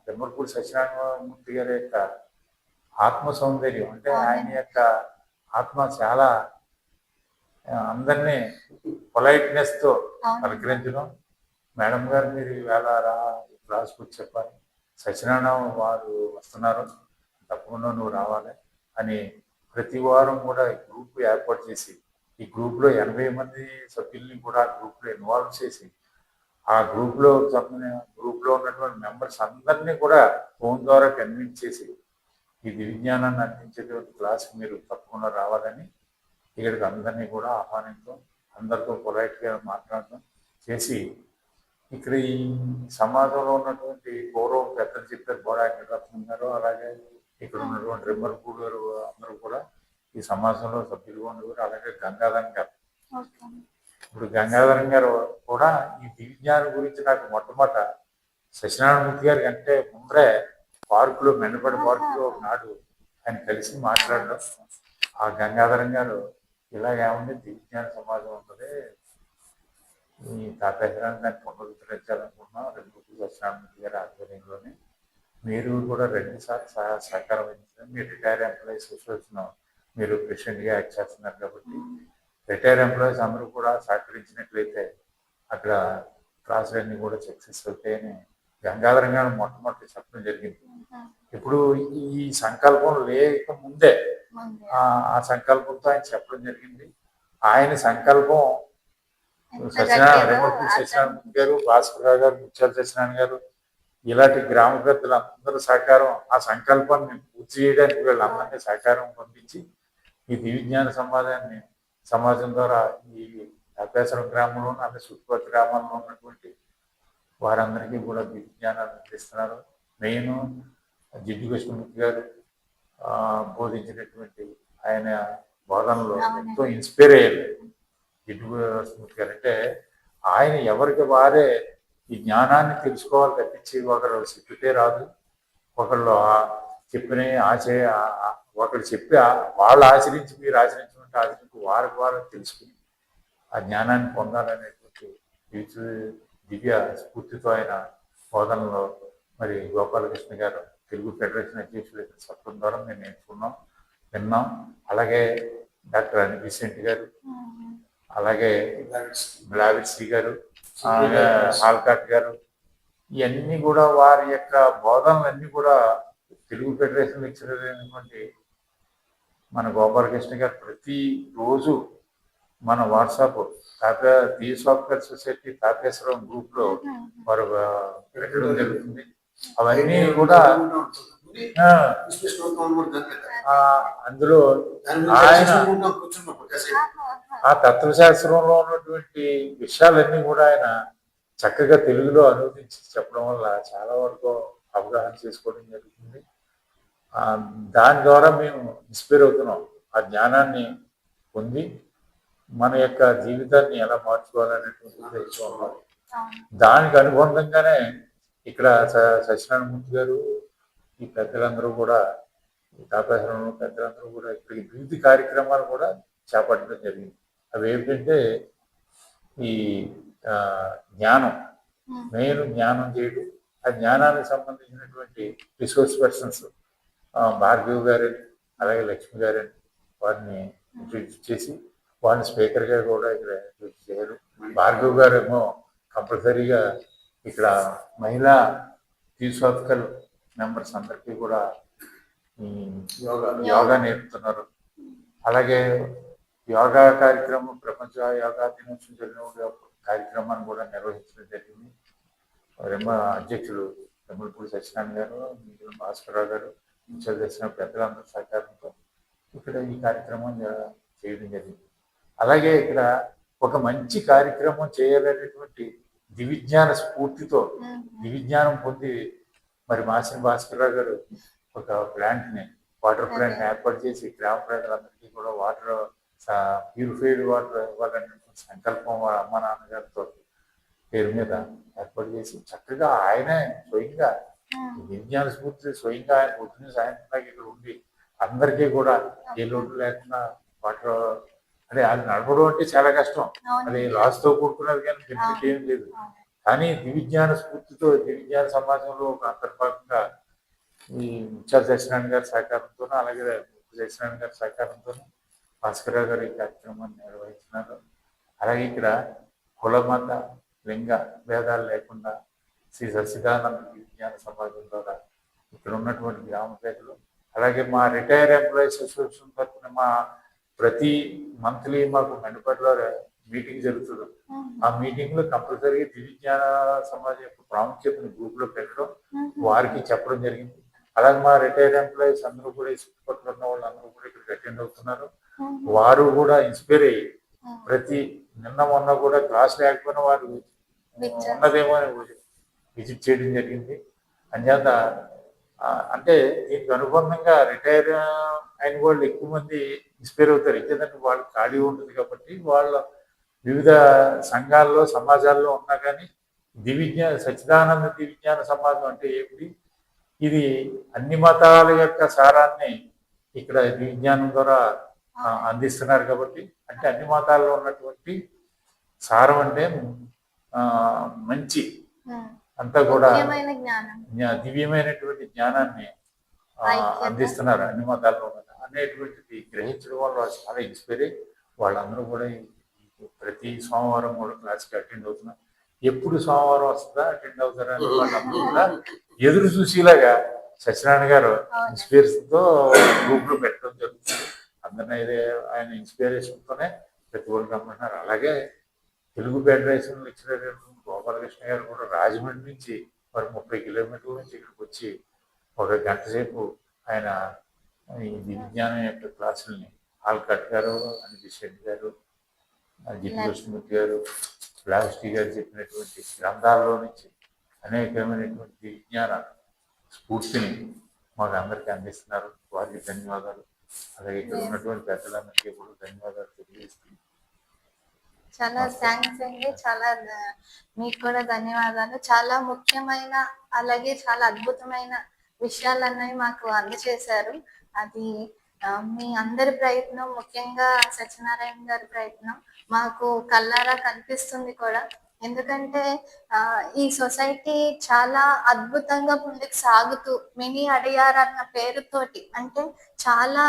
Speaker 4: పెమ్మలపూడి సత్యనారాయణమూర్తి గారి యొక్క ఆత్మ సౌందర్యం. అంటే ఆయన యొక్క ఆత్మ చాలా అందరినీ పొలైట్నెస్తో పలకరించడం. మేడం గారు మీరు ఈవేళ క్లాస్కి వచ్చి చెప్పాలి, సత్యనారాయణ వారు వస్తున్నారు, తప్పకుండా నువ్వు రావాలి అని ప్రతి వారం కూడా గ్రూప్ ఏర్పాటు చేసి ఈ గ్రూప్లో 80 మంది సభ్యుల్ని కూడా గ్రూప్లో ఇన్వాల్వ్ చేసి ఆ గ్రూప్లో ఉన్నటువంటి మెంబర్స్ అందరినీ కూడా ఫోన్ ద్వారా కన్విన్స్ చేసి ఈ విజ్ఞానాన్ని అందించేటువంటి క్లాస్కి మీరు తప్పకుండా రావాలని ఇక్కడికి అందరినీ కూడా ఆహ్వానించడం, అందరితో పొలైట్గా మాట్లాడటం చేసి ఇక్కడ ఈ సమాజంలో ఉన్నటువంటి పూర్వం పెద్దలు చెప్పారు, బోడా వెంకటరత్నం గారు, అలాగే ఇక్కడ ఉన్నటువంటి రెమ్మలపూడి గారు అందరూ కూడా ఈ సమాజంలో సభ్యులుగా ఉండేవారు. అలాగే గంగాధరం గారు, ఇప్పుడు గంగాధరం గారు కూడా ఈ విజ్ఞానం గురించి నాకు మొట్టమొదట సత్యనారాయణమూర్తి గారి కంటే ముందరే పార్కులో మెండపడి పార్కులో నాడు ఆయన కలిసి మాట్లాడడం. ఆ గంగాధరం గారు ఇలాగేముంది విజ్ఞాన సమాజం ఉంటుంది, ఈ తాపేశ్వరాన్ని దాన్ని పునరుద్ధరించాలనుకున్నాం, రెండు సత్యనారాయణమూర్తి గారి ఆధ్వర్యంలోనే మీరు కూడా 2 సార్లు సహకారం వహించారు. మీరు రిటైర్ ఎంప్లాయీస్ అసోసియేషన్ మీరు ప్రెసిడెంట్గా యాక్ట్ చేస్తున్నారు కాబట్టి రిటైర్ ఎంప్లాయీస్ అందరూ కూడా సహకరించినట్లయితే అక్కడ క్లాసులన్నీ కూడా సక్సెస్ అవుతాయని గంగాధరం గారు మొట్టమొదటి చెప్పడం జరిగింది. ఇప్పుడు ఈ సంకల్పం లేక ముందే ఆ సంకల్పంతో ఆయన చెప్పడం జరిగింది. ఆయన సంకల్పం సత్యనారాయణ గారు, భాస్కర్ గారు, ముత్యాల సత్యనారాయణ గారు ఇలాంటి గ్రామ పెద్దలు అందరూ సహకారం, ఆ సంకల్పాన్ని పూర్తి చేయడానికి వీళ్ళందరినీ సహకారం పంపించి ఈ విజ్ఞాన సమాజం ద్వారా ఈ అభ్యాసరం గ్రామంలో అలాగే చుట్టుపక్కల గ్రామాల్లో ఉన్నటువంటి వారందరికీ కూడా విజ్ఞానాన్ని అందిస్తున్నారు. మెయిన్ జిడ్డు కృష్ణమూర్తి గారు బోధించినటువంటి ఆయన బోధనలో ఎంతో ఇన్స్పైర్ అయ్యారు. జిడ్డు కృష్ణమూర్తి గారు అంటే ఆయన ఎవరికి వారే ఈ జ్ఞానాన్ని తెలుసుకోవాలి తప్పించి ఒకరు చెప్పితే రాదు, ఒకళ్ళు చెప్పిన ఒకరు చెప్పి వాళ్ళు ఆచరించి మీరు ఆచరించుకుంటే ఆచరించి వారికి వారు తెలుసుకుని ఆ జ్ఞానాన్ని పొందాలనేటువంటి దివ్య స్ఫూర్తితో ఆయన బోధనలో మరి గోపాలకృష్ణ గారు తెలుగు ఫెడరేషన్ అధ్యక్షులు చెప్పడం ద్వారా మేము విన్నాం. అలాగే డాక్టర్ అని విసెంట్ గారు, అలాగే బ్లావిడ్సీ గారు, హాల్కాట్ గారు, ఇవన్నీ కూడా వారి యొక్క బోధనలన్నీ కూడా తెలుగు ఫెడరేషన్ లెక్చరర్ అయినటువంటి మన గోపాలకృష్ణ గారు ప్రతిరోజు మన WhatsApp the software society Tapeswaram గ్రూప్లో వారు పెట్టడం జరుగుతుంది. అవన్నీ కూడా అందులో ఆయన ఆ తత్వశాస్త్రంలో ఉన్నటువంటి విషయాలన్నీ కూడా ఆయన చక్కగా తెలుగులో అనువదించి చెప్పడం వల్ల చాలా వరకు అవగాహన చేసుకోవడం జరుగుతుంది. దాని ద్వారా మేము ఇన్స్పైర్ అవుతున్నాం. ఆ జ్ఞానాన్ని పొంది మన యొక్క జీవితాన్ని ఎలా మార్చుకోవాలనేటువంటి ఉద్దేశం ఉన్నది. దానికి అనుబంధంగానే ఇక్కడ సత్యనారాయణమూర్తి గారు ఈ పెద్దలందరూ కూడా ఈ తాపేశ్వరంలో పెద్దలందరూ కూడా ఇక్కడికి వివిధ కార్యక్రమాలు కూడా చేపట్టడం జరిగింది. అవి ఏమిటంటే ఈ జ్ఞానం, మెయిన్ జ్ఞానం చేయడం, ఆ జ్ఞానానికి సంబంధించినటువంటి రిసోర్స్ పర్సన్స్ భార్గవ్ గారని అలాగే లక్ష్మి గారని వారిని ఇంట్రడ్యూస్ చేసి వాళ్ళని స్పీకర్గా కూడా ఇక్కడ ఇంట్రడ్యూస్ చేయరు. భార్గవ్ గారు ఏమో కంపల్సరీగా ఇక్కడ మహిళా థియోసాఫికల్ మెంబర్స్ అందరికీ కూడా యోగా నేర్పుతున్నారు. అలాగే యోగా కార్యక్రమం ప్రపంచ యోగా దినోత్సవం జరిగిన కార్యక్రమాన్ని కూడా నిర్వహించడం జరిగింది. అధ్యక్షులు రెమ్మలపూడి సత్యనారాయణ గారు, భాస్కర్ గారు, ముత్యాల దర్శన పెద్దలందరూ సహకారంతో ఈ ఇక్కడ ఈ కార్యక్రమం చేయడం జరిగింది. అలాగే ఇక్కడ ఒక మంచి కార్యక్రమం చేయాలనేటువంటి దివిజ్ఞాన స్ఫూర్తితో దివిజ్ఞానం పొంది మరి మాసిన భాస్కర్రావు గారు ఒక వాటర్ ప్లాంట్ని ఏర్పాటు చేసి గ్రామ ప్రజలందరికీ కూడా ప్యూరిఫైడ్ వాటర్ ఇవ్వాలనేటువంటి సంకల్పం అమ్మ నాన్నగారితో పేరు మీద ఏర్పాటు చేసి చక్కగా ఆయనే స్వయంగా విజ్ఞాన స్ఫూర్తి స్వయంగా ఆయన పొద్దున్న సాయంత్రం ఇక్కడ ఉండి అందరికీ కూడా ఏ లోటు లేకుండా వాటర్ అంటే అది నడపడం అంటే చాలా కష్టం, అది లాస్తో కూడుకున్నది కానీ బెనిఫిట్ ఏం లేదు. కానీ దివిజ్ఞాన స్ఫూర్తితో దివిజ్ఞాన సమాజంలో ఒక అంతర్భాగంగా ఈ ముత్యాల సత్యనారాయణ గారి సహకారంతో అలాగే సత్యనారాయణ గారి సహకారంతో భాస్కర్రావు గారు ఈ కార్యక్రమాన్ని నిర్వహిస్తున్నారు. అలాగే ఇక్కడ కుల మత లింగ భేదాలు లేకుండా శ్రీ సచ్చిదానంద విజ్ఞాన సమాజం ద్వారా ఇక్కడ ఉన్నటువంటి గ్రామ ప్రజలు అలాగే మా రిటైర్ ఎంప్లాయీస్ అసోసియేషన్ తరఫున మా ప్రతి మంత్లీ మాకు మెండపట్లో మీటింగ్ జరుగుతుంది. ఆ మీటింగ్ లో కంపల్సరీ దివిజ్ఞాన సమాజం యొక్క ప్రాముఖ్యతను గ్రూప్ లో పెట్టడం వారికి చెప్పడం జరిగింది. అలాగే మా రిటైర్ ఎంప్లాయీస్ అందరూ కూడా ఈ చుట్టుపక్కల ఉన్న వాళ్ళందరూ కూడా ఇక్కడికి అటెండ్ అవుతున్నారు. వారు కూడా ఇన్స్పైర్ అయ్యి ప్రతి నిన్న మొన్న కూడా క్లాస్ లేకపోయినా వారు ఉన్నదేమో అని విజిట్ చేయడం జరిగింది. అంచేత అంటే దీనికి అనుబంధంగా రిటైర్ అయిన వాళ్ళు ఎక్కువ మంది ఇన్స్పైర్ అవుతారు. ఎందుకంటే వాళ్ళు ఖాళీ ఉంటుంది కాబట్టి వాళ్ళ వివిధ సంఘాల్లో సమాజాల్లో ఉన్నా కానీ సచ్చిదానంద దివిజ్ఞాన సమాజం అంటే ఏమిటి, ఇది అన్ని మతాల యొక్క సారాన్ని ఇక్కడ విజ్ఞానం ద్వారా అందిస్తున్నారు కాబట్టి అంటే అన్ని మతాల్లో ఉన్నటువంటి సారం అంటే మంచి అంతా కూడా దివ్యమైనటువంటి జ్ఞానాన్ని అందిస్తున్నారు అన్ని మతాల్లో అనేటువంటిది గ్రహించడం వల్ల చాలా ఇన్స్పైర్ అయ్యి వాళ్ళందరూ కూడా ప్రతి సోమవారం కూడా క్లాస్కి అటెండ్ అవుతున్నారు. ఎప్పుడు సోమవారం వస్తుందా అటెండ్ అవుతారా అని వాళ్ళందరూ కూడా ఎదురు చూసేలాగా సత్యనారాయణ గారు ఇన్స్పిరేషన్తో గ్రూప్ లో పెట్టడం జరుగుతుంది. అందరినీ ఆయన ఇన్స్పిరేషన్తోనే ప్రతి ఒక్కరు రమ్మంటున్నారు. అలాగే తెలుగు ఫెడరేషన్ లెక్చరర్ గోపాలకృష్ణ గారు కూడా రాజమండ్రి నుంచి మరి 30 కిలోమీటర్ల నుంచి ఇక్కడికి వచ్చి ఒక గంట సేపు ఆయన ఈ విజ్ఞానం యొక్క క్లాసుల్ని ఆల్కట్ గారు అనిల్ శెట్టి గారు జిడ్డు కృష్ణమూర్తి గారు లాస్టి గారు చెప్పినటువంటి గ్రంథాల్లో నుంచి అనేకమైనటువంటి విజ్ఞాన స్ఫూర్తిని మాకు అందరికీ అందిస్తున్నారు. వారికి ధన్యవాదాలు. అలాగే ఇక్కడ ఉన్నటువంటి పెద్దలందరికీ కూడా ధన్యవాదాలు తెలియజేస్తున్నాను.
Speaker 1: చాలా థ్యాంక్స్ అండి. చాలా మీకు కూడా ధన్యవాదాలు. చాలా ముఖ్యమైన అలాగే చాలా అద్భుతమైన విషయాలన్నవి మాకు అందజేశారు. అది మీ అందరి ప్రయత్నం, ముఖ్యంగా సత్యనారాయణ గారి ప్రయత్నం మాకు కళ్ళారా కనిపిస్తుంది కూడా. ఎందుకంటే ఈ సొసైటీ చాలా అద్భుతంగా ముందుకు సాగుతూ మినీ అడియార్ అన్న పేరుతోటి అంటే చాలా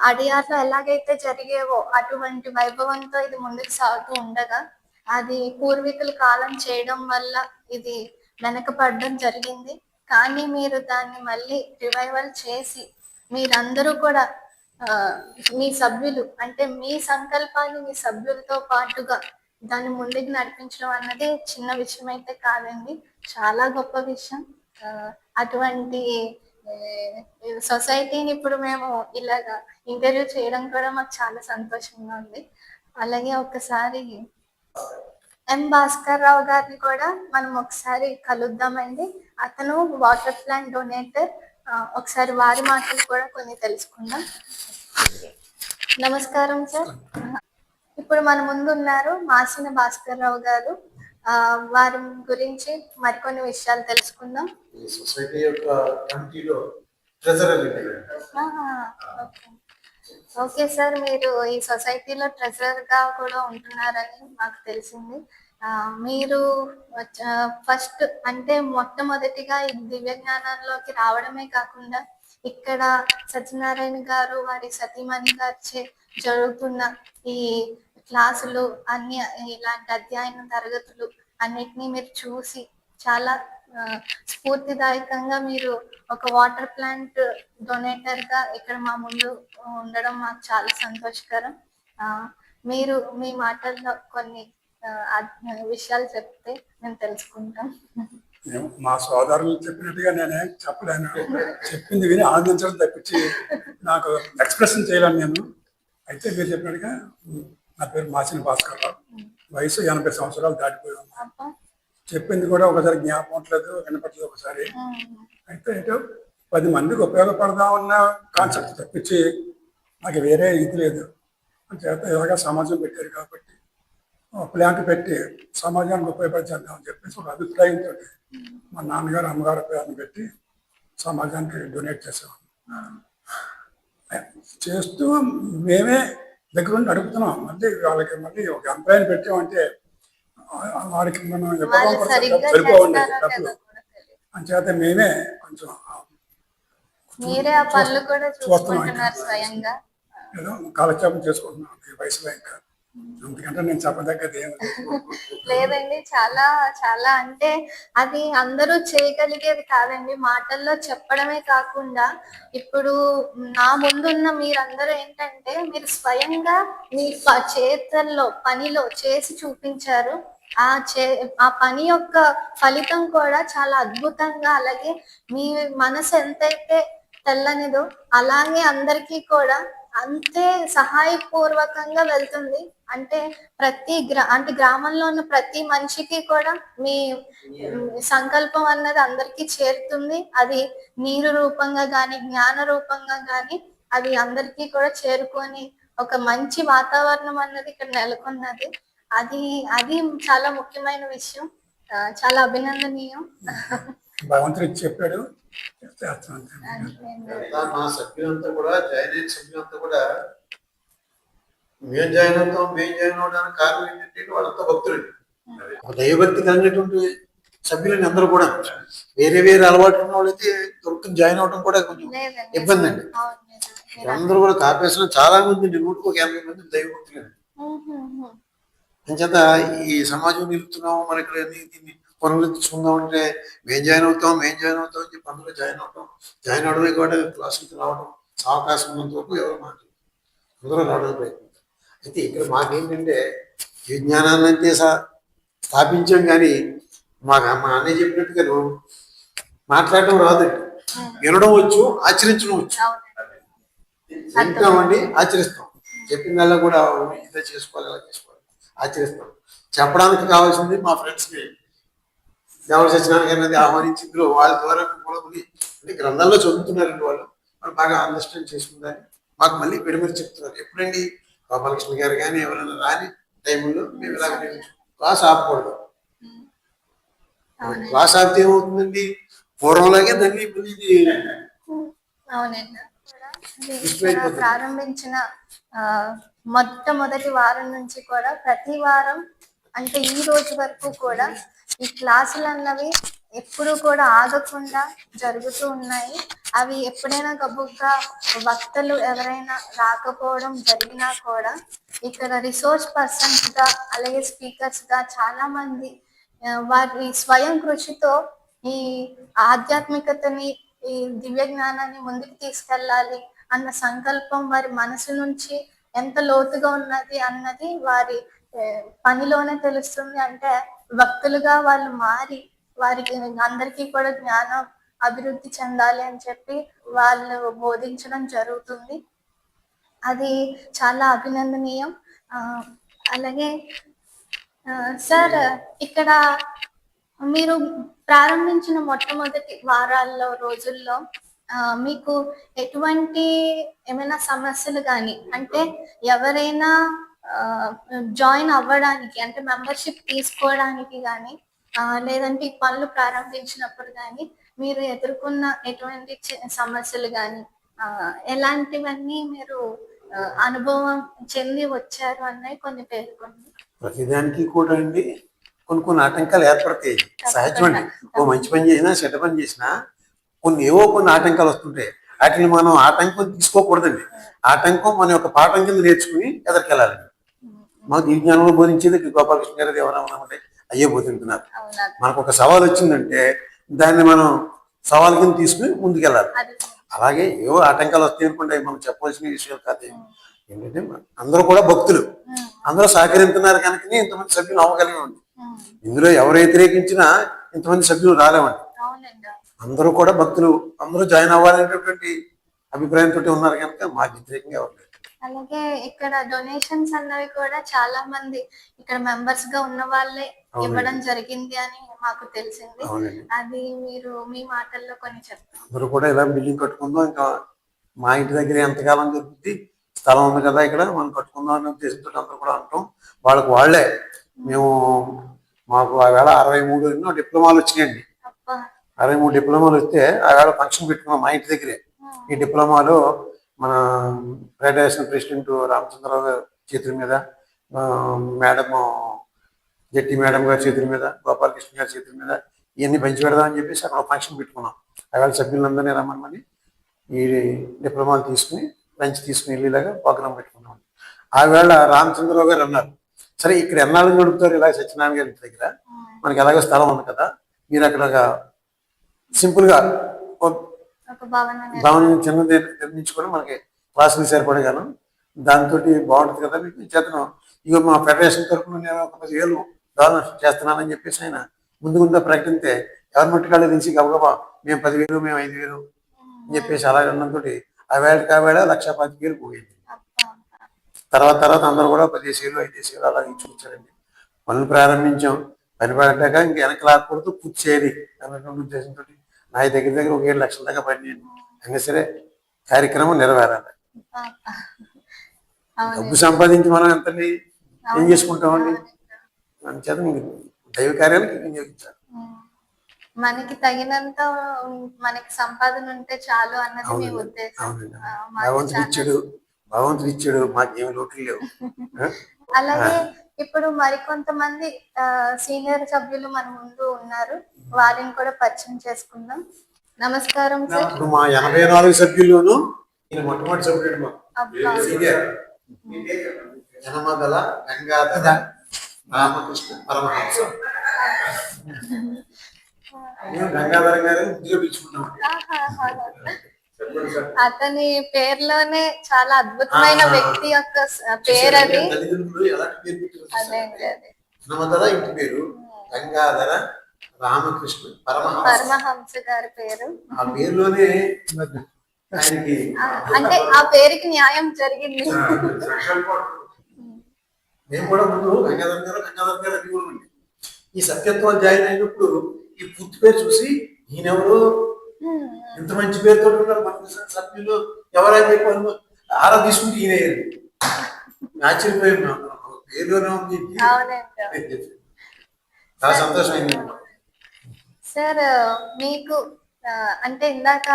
Speaker 1: అడియార్లో ఎలాగైతే జరిగేవో అటువంటి వైభవంతో ఇది ముందుకు సాగుతూ ఉండగా అది పూర్వీకుల కాలం చేయడం వల్ల ఇది వెనకపడడం జరిగింది. కానీ మీరు దాన్ని మళ్ళీ రివైవల్ చేసి మీరందరూ కూడా మీ సభ్యులు అంటే మీ సంకల్పాన్ని మీ సభ్యులతో పాటుగా దాన్ని ముందుకు నడిపించడం అన్నది చిన్న విషయం అయితే కాదండి, చాలా గొప్ప విషయం. అటువంటి సొసైటీని ఇప్పుడు మేము ఇలాగా ఇంటర్వ్యూ చేయడం కూడా మాకు చాలా సంతోషంగా ఉంది. అలాగే ఒకసారి భాస్కర్ రావు గారిని కూడా మనం ఒకసారి కలుద్దామండి. అతను వాటర్ ప్లాంట్ డొనేటర్. ఒకసారి వారి మాటలు కూడా కొన్ని తెలుసుకుందాం. నమస్కారం సార్. ఇప్పుడు మన ముందు ఉన్నారు మాసిన భాస్కర్ రావు గారు. వారి గురించి మరికొన్ని విషయాలు తెలుసుకుందాం.
Speaker 2: సొసైటీ యొక్క కమిటీలో ట్రెజరర్.
Speaker 1: ఓకే సార్, మీరు ఈ సొసైటీలో ట్రెజరర్ గా కూడా ఉంటున్నారని మాకు తెలిసింది. మీరు ఫస్ట్ అంటే మొట్టమొదటిగా ఈ దివ్య జ్ఞానంలోకి రావడమే కాకుండా ఇక్కడ సత్యనారాయణ గారు వారి సతీమణి గారిచే జరుగుతున్న ఈ క్లాసులు అన్ని ఇలాంటి అధ్యయన తరగతులు అన్నిటినీ మీరు చూసి చాలా స్ఫూర్తిదాయకంగా మీరు ఒక వాటర్ ప్లాంట్ డొనేటర్ గా ఇక్కడ మా ముందు ఉండడం మాకు చాలా సంతోషకరం. మీరు మీ మాటల్లో కొన్ని విషయాలు చెప్తే మేము తెలుసుకుంటాం.
Speaker 5: మా సోదరులు చెప్పినట్టుగా నేనే చెప్పలేను, చెప్పింది విని ఆనందించడం తప్పించి నాకు ఎక్స్ప్రెషన్ చేయాలని నేను అయితే మీరు చెప్పినట్టుగా నా పేరు మాసిన భాస్కర్ రావు, వయసు 80 సంవత్సరాలు దాటిపోయి ఉంది.
Speaker 1: అబ్బా.
Speaker 5: చెప్పింది కూడా ఒకసారి జ్ఞాపకం ఉండలేదు, వినపట్లేదు ఒకసారి. అయితే ఏటో 10 మందికి ఉపయోగపడదామన్న కాన్సెప్ట్ తప్పించి నాకు వేరే ఇది లేదు. చేత ఇలాగా సమాజం పెట్టారు కాబట్టి ప్లాంట్ పెట్టి సమాజానికి ఉపయోగపడచేద్దామని చెప్పేసి ఒక అభిప్రాయంతో మా నాన్నగారు అమ్మగారు పేరుని పెట్టి సమాజానికి డొనేట్ చేసేవాళ్ళం. చేస్తూ మేమే దగ్గర ఉండి అడుగుతున్నాం. మళ్ళీ వాళ్ళకి మళ్ళీ ఒక ఎంప్లాయీని పెట్టామంటే వాడికి మనం
Speaker 1: వాళ్ళు సరిగ్గా
Speaker 5: సరిపోవండి
Speaker 1: చేస్తారో
Speaker 5: డబ్బులు.
Speaker 1: లేదో కూడా తెలియదు.
Speaker 5: అంచేత మేమే కొంచెం
Speaker 1: మీరే ఆ పనులు కూడా
Speaker 5: చూస్తున్నాం.
Speaker 1: చూసుకుంటున్నారు స్వయంగా.
Speaker 5: ఏదో కాలక్షేపం చేసుకుంటున్నాం ఈ వయసులో. ఇంకా అందుకంటే నేను చెప్పదగ్గది ఏమి
Speaker 1: లేదండి, చాలా చాలా అంటే అది అందరూ చేయగలిగేది కాదండి. మాటల్లో చెప్పడమే కాకుండా ఇప్పుడు నా ముందున్న మీరందరూ ఏంటంటే మీరు స్వయంగా మీ చేతల్లో పనిలో చేసి చూపించారు. ఆ పని యొక్క ఫలితం కూడా చాలా అద్భుతంగా, అలాగే మీ మనసు ఎంతైతే తెల్లనిదో అలాగే అందరికీ కూడా అంతే సహాయపూర్వకంగా వెళ్తుంది. అంటే అంటే గ్రామంలో ఉన్న ప్రతి మనిషికి కూడా మీ సంకల్పం అన్నది అందరికీ చేరుతుంది. అది నీరు రూపంగా గాని జ్ఞాన రూపంగా గాని అది అందరికీ కూడా చేరుకొని ఒక మంచి వాతావరణం అన్నది ఇక్కడ నెలకొన్నది. అది అది చాలా ముఖ్యమైన విషయం, చాలా అభినందనీయం.
Speaker 5: భగవంతుడు చెప్పాడు.
Speaker 2: మా సభ్యులంతా కూడా జాయిన్ అయిన సభ్యులంతా కూడా మేము జాయిన్ అవడానికి కారణం ఏంటంటే వాళ్ళంతా భక్తులండి. దైవభక్తి కలిగినటువంటి సభ్యులని అందరూ కూడా వేరే వేరే అలవాటు ఉన్న వాళ్ళైతే దొరుకుతుంది జాయిన్ అవడం కూడా కొంచెం ఇబ్బంది అండి. అందరూ కూడా కాపేసిన చాలా మంది అండి, 180 మంది దైవభక్తులండి. అంచేత ఈ సమాజం నిలుపుతున్నాము, మన ఇక్కడ దీన్ని పనులు తీసుకుందాం అంటే మేము జాయిన్ అవుతాం అని చెప్పి అందరూ జాయిన్ అవడమే కూడా క్లాసులకి రావడం అవకాశం ఉన్నంత వరకు ఎవరు మాకు అందరూ రావడానికి ప్రయత్నం. అయితే ఇక్కడ మాకేంటంటే ఈ జ్ఞానాన్ని అయితే స్థాపించాం, కానీ మాకు మా అన్నయ్య చెప్పినట్టుగా మాట్లాడడం రాదండి, వినడం వచ్చు, ఆచరించడం వచ్చు. వింటామండి, ఆచరిస్తాం. చెప్పిందల్లా కూడా ఇదే చేసుకోవాలి, ఇలా చేసుకోవాలి, ఆచరిస్తాం. చెప్పడానికి కావాల్సింది మా ఫ్రెండ్స్కి దేవర సత్యనారాయణ గారిని ఆహ్వానించి ఇందులో వాళ్ళ ద్వారా కూడా అంటే గ్రంథాల్లో చదువుతున్నారండి. వాళ్ళు బాగా అండర్స్టాండ్ చేసుకుందని మాకు మళ్ళీ విడమరి చెప్తున్నారు. ఎప్పుడండి గోపాలకృష్ణ గారు కానీ ఎవరైనా రాని టైంలో మేము ఇలా క్లాస్ ఆపకూడదు. క్లాస్ ఆపితే ఏమవుతుందండి, పూర్వంలాగే దాన్ని ఇది
Speaker 1: ప్రారంభించిన మొట్టమొదటి వారం నుంచి కూడా ప్రతి వారం అంటే ఈ రోజు వరకు కూడా ఈ క్లాసులు అన్నవి ఎప్పుడు కూడా ఆగకుండా జరుగుతూ ఉన్నాయి. అవి ఎప్పుడైనా గబుగ్గా వక్తలు ఎవరైనా రాకపోవడం జరిగినా కూడా ఇక్కడ రిసోర్స్ పర్సన్స్ గా అలాగే స్పీకర్స్ గా చాలా మంది వారి స్వయం కృషితో ఈ ఆధ్యాత్మికతని, ఈ దివ్య జ్ఞానాన్ని ముందుకు తీసుకెళ్ళాలి అన్న సంకల్పం వారి మనసు నుంచి ఎంత లోతుగా ఉన్నది అన్నది వారి పనిలోనే తెలుస్తుంది. అంటే భక్తులుగా వాళ్ళు మారి వారికి అందరికీ కూడా జ్ఞానం అభివృద్ధి చెందాలి అని చెప్పి వాళ్ళు బోధించడం జరుగుతుంది. అది చాలా అభినందనీయం. అలాగే సార్, ఇక్కడ మీరు ప్రారంభించిన మొట్టమొదటి వారాల్లో రోజుల్లో మీకు ఎటువంటి ఏమైనా సమస్యలు కానీ, అంటే ఎవరైనా జాయిన్ అవ్వడానికి అంటే మెంబర్షిప్ తీసుకోవడానికి కానీ లేదంటే ఈ పనులు ప్రారంభించినప్పుడు కానీ మీరు ఎదుర్కొన్న ఎటువంటి సమస్యలు కానీ ఎలాంటివన్నీ మీరు అనుభవం చెంది వచ్చారు అన్నవి కొన్ని పేర్కొంది.
Speaker 2: ప్రతిదానికి కూడా అండి కొన్ని ఆటంకాలు ఏర్పడతాయి, సహజం అండి. ఓ మంచి పని చేసినా చెడ్డ పని చేసినా కొన్ని ఆటంకాలు వస్తుంటాయి. వాటిని మనం ఆటంకం తీసుకోకూడదండి. ఆటంకం మన యొక్క పాఠం కింద నేర్చుకుని ఎదరికెళ్ళాలండి. మాకు ఈ జ్ఞానంలో బోధించేది గోపాలకృష్ణ గారు దేవరామన్ అంటే అయ్యే బోధింటున్నారు. మనకు ఒక సవాల్ వచ్చిందంటే దాన్ని మనం సవాల్ కింద తీసుకుని ముందుకెళ్ళాలి. అలాగే ఏవో ఆటంకాలు వస్తాయి అనుకుంటే మనం చెప్పవలసిన విషయాలు కాదు. ఏంటంటే అందరూ కూడా భక్తులు, అందరూ సహకరిస్తున్నారు కనుక ఇంతమంది సభ్యులు అవ్వగలిగామండి. ఇందులో ఎవరు వ్యతిరేకించినా ఇంతమంది సభ్యులు రాలేమండి. అందరూ కూడా భక్తులు, అందరూ జాయిన్ అవ్వాలనేటటువంటి అభిప్రాయంతో ఉన్నారు కనుక మాకు వ్యతిరేకంగా ఎవరు లేరు.
Speaker 1: అలాగే ఇక్కడ డొనేషన్స్ అన్నవి కూడా చాలా మంది ఇక్కడ మెంబర్స్ గా ఉన్న వాళ్ళే ఇవ్వడం జరిగింది అని మాకు తెలిసింది.
Speaker 2: అవునండి.
Speaker 1: అది మీరు మీ మాటల్లో కొన్ని చెప్తారు.
Speaker 2: అందరూ కూడా ఇలా బిల్డింగ్ కట్టుకుందాం, ఇంకా మా ఇంటి దగ్గర ఎంతకాలం దొరుకుతుంది, స్థలం ఉంది కదా ఇక్కడ మనం కట్టుకుందాం అనే ఉద్దేశంతో అందరూ కూడా అంటాం. వాళ్ళే మేము మాకు ఆ వేళ 63 ఎన్నో డిప్లొమాలు వచ్చినాయండి. 63 డిప్లొమాలు వస్తే ఆ వేళ ఫంక్షన్ పెట్టుకున్నాం మా ఇంటి దగ్గరే. ఈ డిప్లొమాలో మన ఫెడరేషన్ ప్రెసిడెంట్ రామచంద్రరావు గారి చేతుల మీద, మేడం జట్టి మేడం గారి చేతుల మీద, గోపాలకృష్ణ గారి చేతుల మీద ఇవన్నీ పంచి పెడదామని చెప్పేసి అక్కడ ఫంక్షన్ పెట్టుకున్నాం. ఆ వేళ సభ్యులందరినీ రమ్మని ఈ డిప్లొమాలు తీసుకుని లంచ్ తీసుకుని వెళ్ళేలాగా ప్రోగ్రాం పెట్టుకున్నాం. ఆ వేళ రామచంద్రరావు గారు అన్నారు, సరే ఇక్కడ ఎన్నాళ్ళు గడుపుతారు ఇలా సత్యనారాయణ గారి ఇంటి దగ్గర, మనకి ఎలాగో స్థలం ఉంది కదా, మీరు అక్కడ సింపుల్ గా భవనం చిన్నది నిర్మించుకొని మనకి క్లాసులు సరిపడగాను దాంతో బాగుంటుంది కదా మీకు చేతను, ఇక మా ఫెడరేషన్ తరఫున నేను ఒక 10,000 డొనేషన్ చేస్తున్నానని చెప్పేసి ఆయన ముందుగా ప్రకటిస్తే గవర్నమెంట్ కాళ్ళు తెలిసి గబగబా మేము 10,000 మేము 5,000 అని చెప్పేసి అలాగే ఉండడంతో ఆ వేళ 1,25,000 పోయింది. తర్వాత అందరూ కూడా 10,000 5,000 అలా ఇచ్చుకొచ్చారండి. పనులు ప్రారంభించాం. పని పడ్డాక ఇంక వెనక్కి లాక్కూడదు, పూర్తి చేయాలి అన్నటువంటి ఉద్దేశంతో నా దగ్గర 7 లక్షల దాకా పడినాయండి. అయినా సరే కార్యక్రమం నెరవేరాలి. డబ్బు సంపాదించి మనం ఎంత ఏం చేసుకుంటామండి, అందుచేత దైవ కార్యాలకు వినియోగించాలి.
Speaker 1: మనకి తగినంత మనకి సంపాదన ఉంటే చాలు అన్నది మీ ఉద్దేశం.
Speaker 2: భగవంతుడు ఇచ్చాడు మాకేమి లోటు లేవు.
Speaker 1: అలాగే ఇప్పుడు మరికొంతమంది సీనియర్ సభ్యులు మన ముందు ఉన్నారు, వారిని కూడా పరిచయం చేసుకుందాం. నమస్కారం సార్.
Speaker 2: ఇప్పుడు మా 84 సభ్యుల్లోనూ ఈయన మొట్టమొదటి సభ్యుడు జనమగల గంగాధర రామకృష్ణ పరమహంస. గంగాధర గారు ముద్దుగా పిలుచుకున్నాం.
Speaker 1: అతని పేరులోనే చాలా అద్భుతమైన వ్యక్తి యొక్క పేరు అది.
Speaker 2: తల్లిదండ్రులు ఎలాంటి పేరు పెట్టారు? జనమగల ఇంటి పేరు గంగాధర రామకృష్ణ
Speaker 1: పరమహంస గారి పేరు.
Speaker 2: ఆ పేరులోనే ఆయనకి
Speaker 1: అంటే ఆ పేరుకి న్యాయం జరిగింది.
Speaker 2: మేము కూడా ముందు గంగాధర్ గారు అడిగి ఈ సత్యత్వం జాయిన్ అయినప్పుడు ఈ పూర్తి పేరు చూసి ఈయనెవరు ఇంత మంచి పేరుతో ఉన్నారు మన సభ్యులు ఎవరని చెప్పి ఆరా తీసుకుంటే ఈయన ఆశ్చర్యపోయి పేరులోనే ఉంది. చాలా సంతోషమైంది
Speaker 1: సార్. మీకు అంటే ఇందాక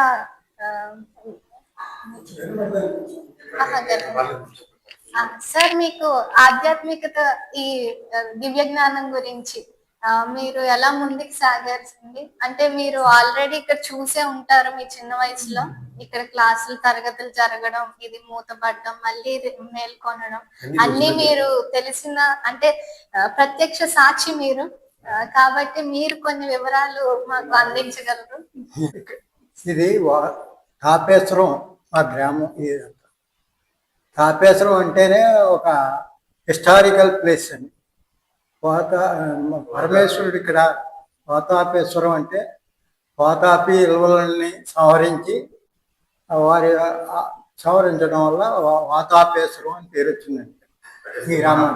Speaker 1: సార్ మీకు ఆధ్యాత్మికత ఈ దివ్య జ్ఞానం గురించి మీరు ఎలా ముందుకు సాగాల్సింది? అంటే మీరు ఆల్రెడీ ఇక్కడ చూసే ఉంటారు మీ చిన్న వయసులో, ఇక్కడ క్లాసులు తరగతులు జరగడం, ఇది మూతపడడం, మళ్ళీ మేల్కొనడం అన్ని మీరు తెలిసిన అంటే ప్రత్యక్ష సాక్షి మీరు కాబట్టి మీరు కొన్ని వివరాలు మాకు అందించగలరు.
Speaker 6: ఇది తాపేశ్వరం మా గ్రామం. తాపేశ్వరం అంటేనే ఒక హిస్టారికల్ ప్లేస్ అని. పరమేశ్వరుడు ఇక్కడ వాతాపేశ్వరం అంటే వాతాపి ఇల్వలని సంహరించి వారి సంహరించడం వల్ల వాతాపేశ్వరం అని పేరు వచ్చిందండి ఈ గ్రామం.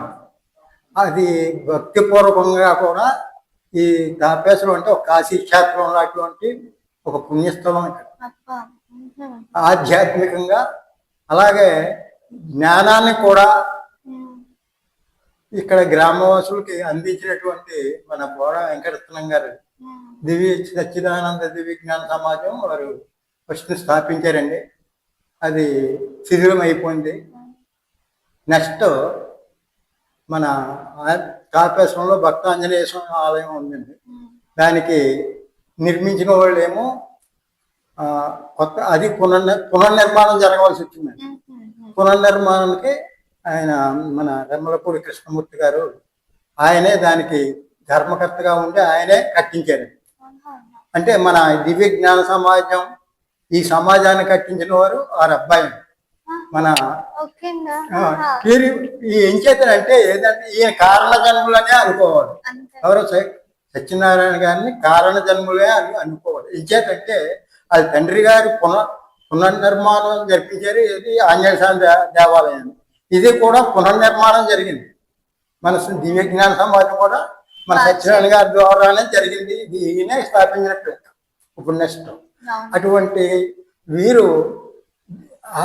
Speaker 6: అది భక్తిపూర్వకంగా కూడా ఈ తాపేశ్వరం అంటే ఒక కాశీ క్షేత్రం లాంటి ఒక పుణ్యస్థలం ఇక్కడ. ఆధ్యాత్మికంగా అలాగే జ్ఞానాన్ని కూడా ఇక్కడ గ్రామవాసులకి అందించినటువంటి మన బోడ వెంకటరత్నం గారు సచ్చిదానంద దివ్య జ్ఞాన సమాజం వారు ఫస్ట్ స్థాపించారండి. అది శిథిలం అయిపోయింది. నెక్స్ట్ మన తాపేశ్వరంలో భక్త ఆంజనేయ స్వామి ఆలయం ఉందండి. దానికి నిర్మించిన వాళ్ళు ఏమో కొత్త అది పునర్నిర్మాణం జరగవలసి వచ్చిందండి. పునర్నిర్మాణానికి ఆయన మన రెమ్మలపూడి కృష్ణమూర్తి గారు ఆయనే దానికి ధర్మకర్తగా ఉండి ఆయనే కట్టించారు. అంటే మన దివ్య జ్ఞాన సమాజం ఈ సమాజాన్ని కట్టించిన వారు వారి అబ్బాయి మన ఏం చేతనంటే ఏదంటే ఈయన కారణ జన్ములనే అనుకోవాలి. ఎవరో సత్యనారాయణ గారిని కారణ జన్ములే అని అనుకోవాలి. ఏం చేతంటే అది తండ్రి గారి పునర్నిర్మాణం జరిపించారు. ఇది ఆంజనేయ స్వామి దేవాలయం. ఇది కూడా పునర్నిర్మాణం జరిగింది. మన దివ్య జ్ఞాన సమాజం కూడా మన సత్యనారాయణ గారి ద్వారానే జరిగింది. ఇది ఈయనే స్థాపించినట్టు ఇప్పుడు నెక్స్ట్. అటువంటి వీరు ఆ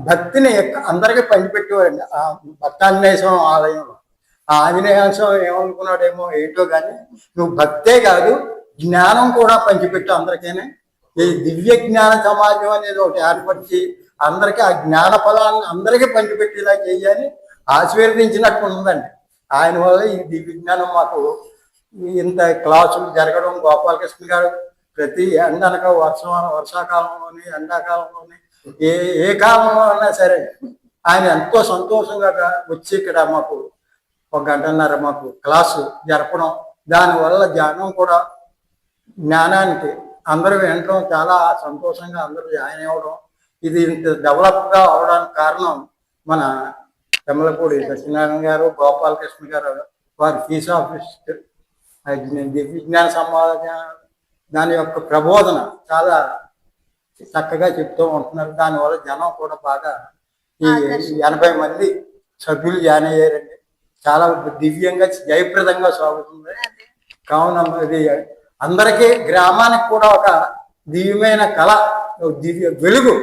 Speaker 6: భక్తిని అందరికీ పంచిపెట్టేవారండి. ఆ భక్తాంజనేయ స్వామి ఆలయంలో ఆ ఆంజనేయ స్వామి ఏమనుకున్నాడేమో ఏంటో కానీ, నువ్వు భక్తే కాదు జ్ఞానం కూడా పంచిపెట్టు అందరికీనే. ఈ దివ్య జ్ఞాన సమాజం అనేది ఒకటి ఏర్పరిచి అందరికీ ఆ జ్ఞాన ఫలాన్ని అందరికీ పంచిపెట్టేలా చేయాలని ఆశీర్వదించినట్టు ఉందండి. ఆయన వల్ల ఈ దివ్య జ్ఞానం మాకు ఇంత క్లాసులు జరగడం, గోపాలకృష్ణ గారు ప్రతి ఎండనక వర్షాకాలంలోని ఎండాకాలంలోని ఏ కాలంలో అయినా సరే ఆయన ఎంతో సంతోషంగా వచ్చి ఇక్కడ మాకు 1 గంటన్నర మాకు క్లాసు జరపడం, దానివల్ల జ్ఞానం కూడా జ్ఞానానికి అందరూ వినటం చాలా సంతోషంగా అందరూ జాయిన్ అవ్వడం, ఇది ఇంత డెవలప్గా అవడానికి కారణం మన తెమ్మలపూడి సత్యనారాయణ గారు, గోపాలకృష్ణ గారు, వారి ఫీస్ ఆఫీసర్, విజ్ఞాన సమాజం దాని యొక్క ప్రబోధన చాలా చక్కగా చెప్తూ ఉంటున్నారు. దానివల్ల జనం కూడా బాగా ఈ 80 మంది సభ్యులు జాయిన్ అయ్యారండి. చాలా దివ్యంగా జయప్రదంగా సాగుతుంది. కావున ఇది అందరికీ గ్రామానికి కూడా ఒక దివ్యమైన కళ, దివ్య వెలుగు,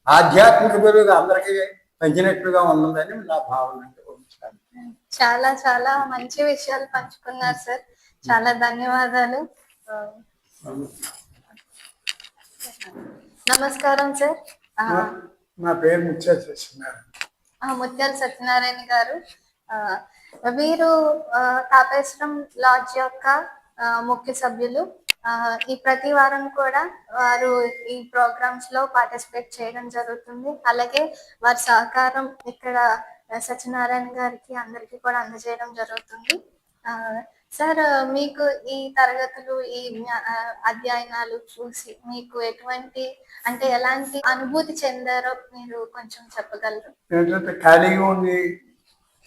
Speaker 6: ఆధ్యాత్మిక వెలుగు అందరికీ పంచినట్లుగా ఉన్నదని నా భావన.
Speaker 1: చాలా చాలా మంచి విషయాలు పంచుకున్నారు సార్. చాలా ధన్యవాదాలు. నమస్కారం సార్.
Speaker 5: నా పేరు ముత్యాల సత్యనారాయణ.
Speaker 1: ముత్యాల సత్యనారాయణ గారు, వీరు తాపేశ్వరం లాడ్జ్ యొక్క ముఖ్య సభ్యులు. ఈ ప్రతి వారం కూడా వారు ఈ ప్రోగ్రామ్స్ లో పార్టిసిపేట్ చేయడం జరుగుతుంది. అలాగే వారి సహకారం ఇక్కడ సత్యనారాయణ గారికి అందరికీ కూడా అందజేయడం జరుగుతుంది. సార్, మీకు ఈ తరగతులు, ఈ అధ్యయనాలు చూసి మీకు ఎటువంటి అంటే ఎలాంటి అనుభూతి చెందారో మీరు కొంచెం చెప్పగలరు?
Speaker 5: ఏంటంటే ఖాళీగా ఉండి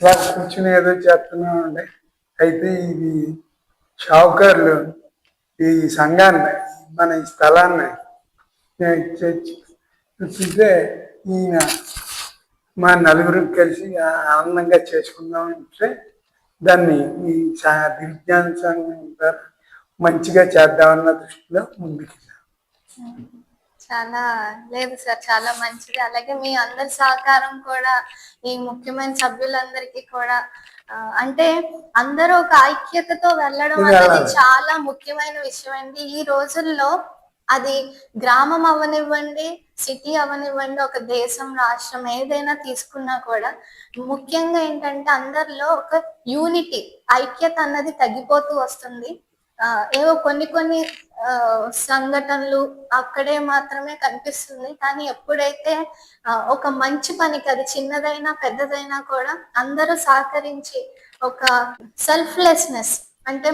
Speaker 5: క్లాస్ కూర్చుని ఏదో చేస్తున్నామండి. అయితే ఇది షావుకారులు ఈ సంఘాన్ని, మన ఈ స్థలాన్ని చూస్తే ఈయన మా నలుగురు కలిసి ఆనందంగా చేసుకుందాం అంటే దాన్ని ఈ విజ్ఞాన సంఘం మంచిగా చేద్దామన్న దృష్టిలో ముందుకు.
Speaker 1: చాలా లేదు సార్, చాలా మంచిది. అలాగే మీ అందరి సహకారం కూడా ఈ ముఖ్యమైన సభ్యులందరికీ కూడా అంటే అందరూ ఒక ఐక్యతతో వెళ్ళడం అనేది చాలా ముఖ్యమైన విషయం అండి ఈ రోజుల్లో. అది గ్రామం అవనివ్వండి, సిటీ అవనివ్వండి, ఒక దేశం, రాష్ట్రం ఏదైనా తీసుకున్నా కూడా ముఖ్యంగా ఏంటంటే అందరిలో ఒక యూనిటీ, ఐక్యత అన్నది తగ్గిపోతూ వస్తుంది. ఏవో కొన్ని సంఘటనలు అక్కడే మాత్రమే కనిపిస్తుంది. కానీ ఎప్పుడైతే ఒక మంచి పనికి, అది చిన్నదైనా పెద్దదైనా కూడా అందరూ సహకరించి ఒక సెల్ఫ్లెస్నెస్ అంటే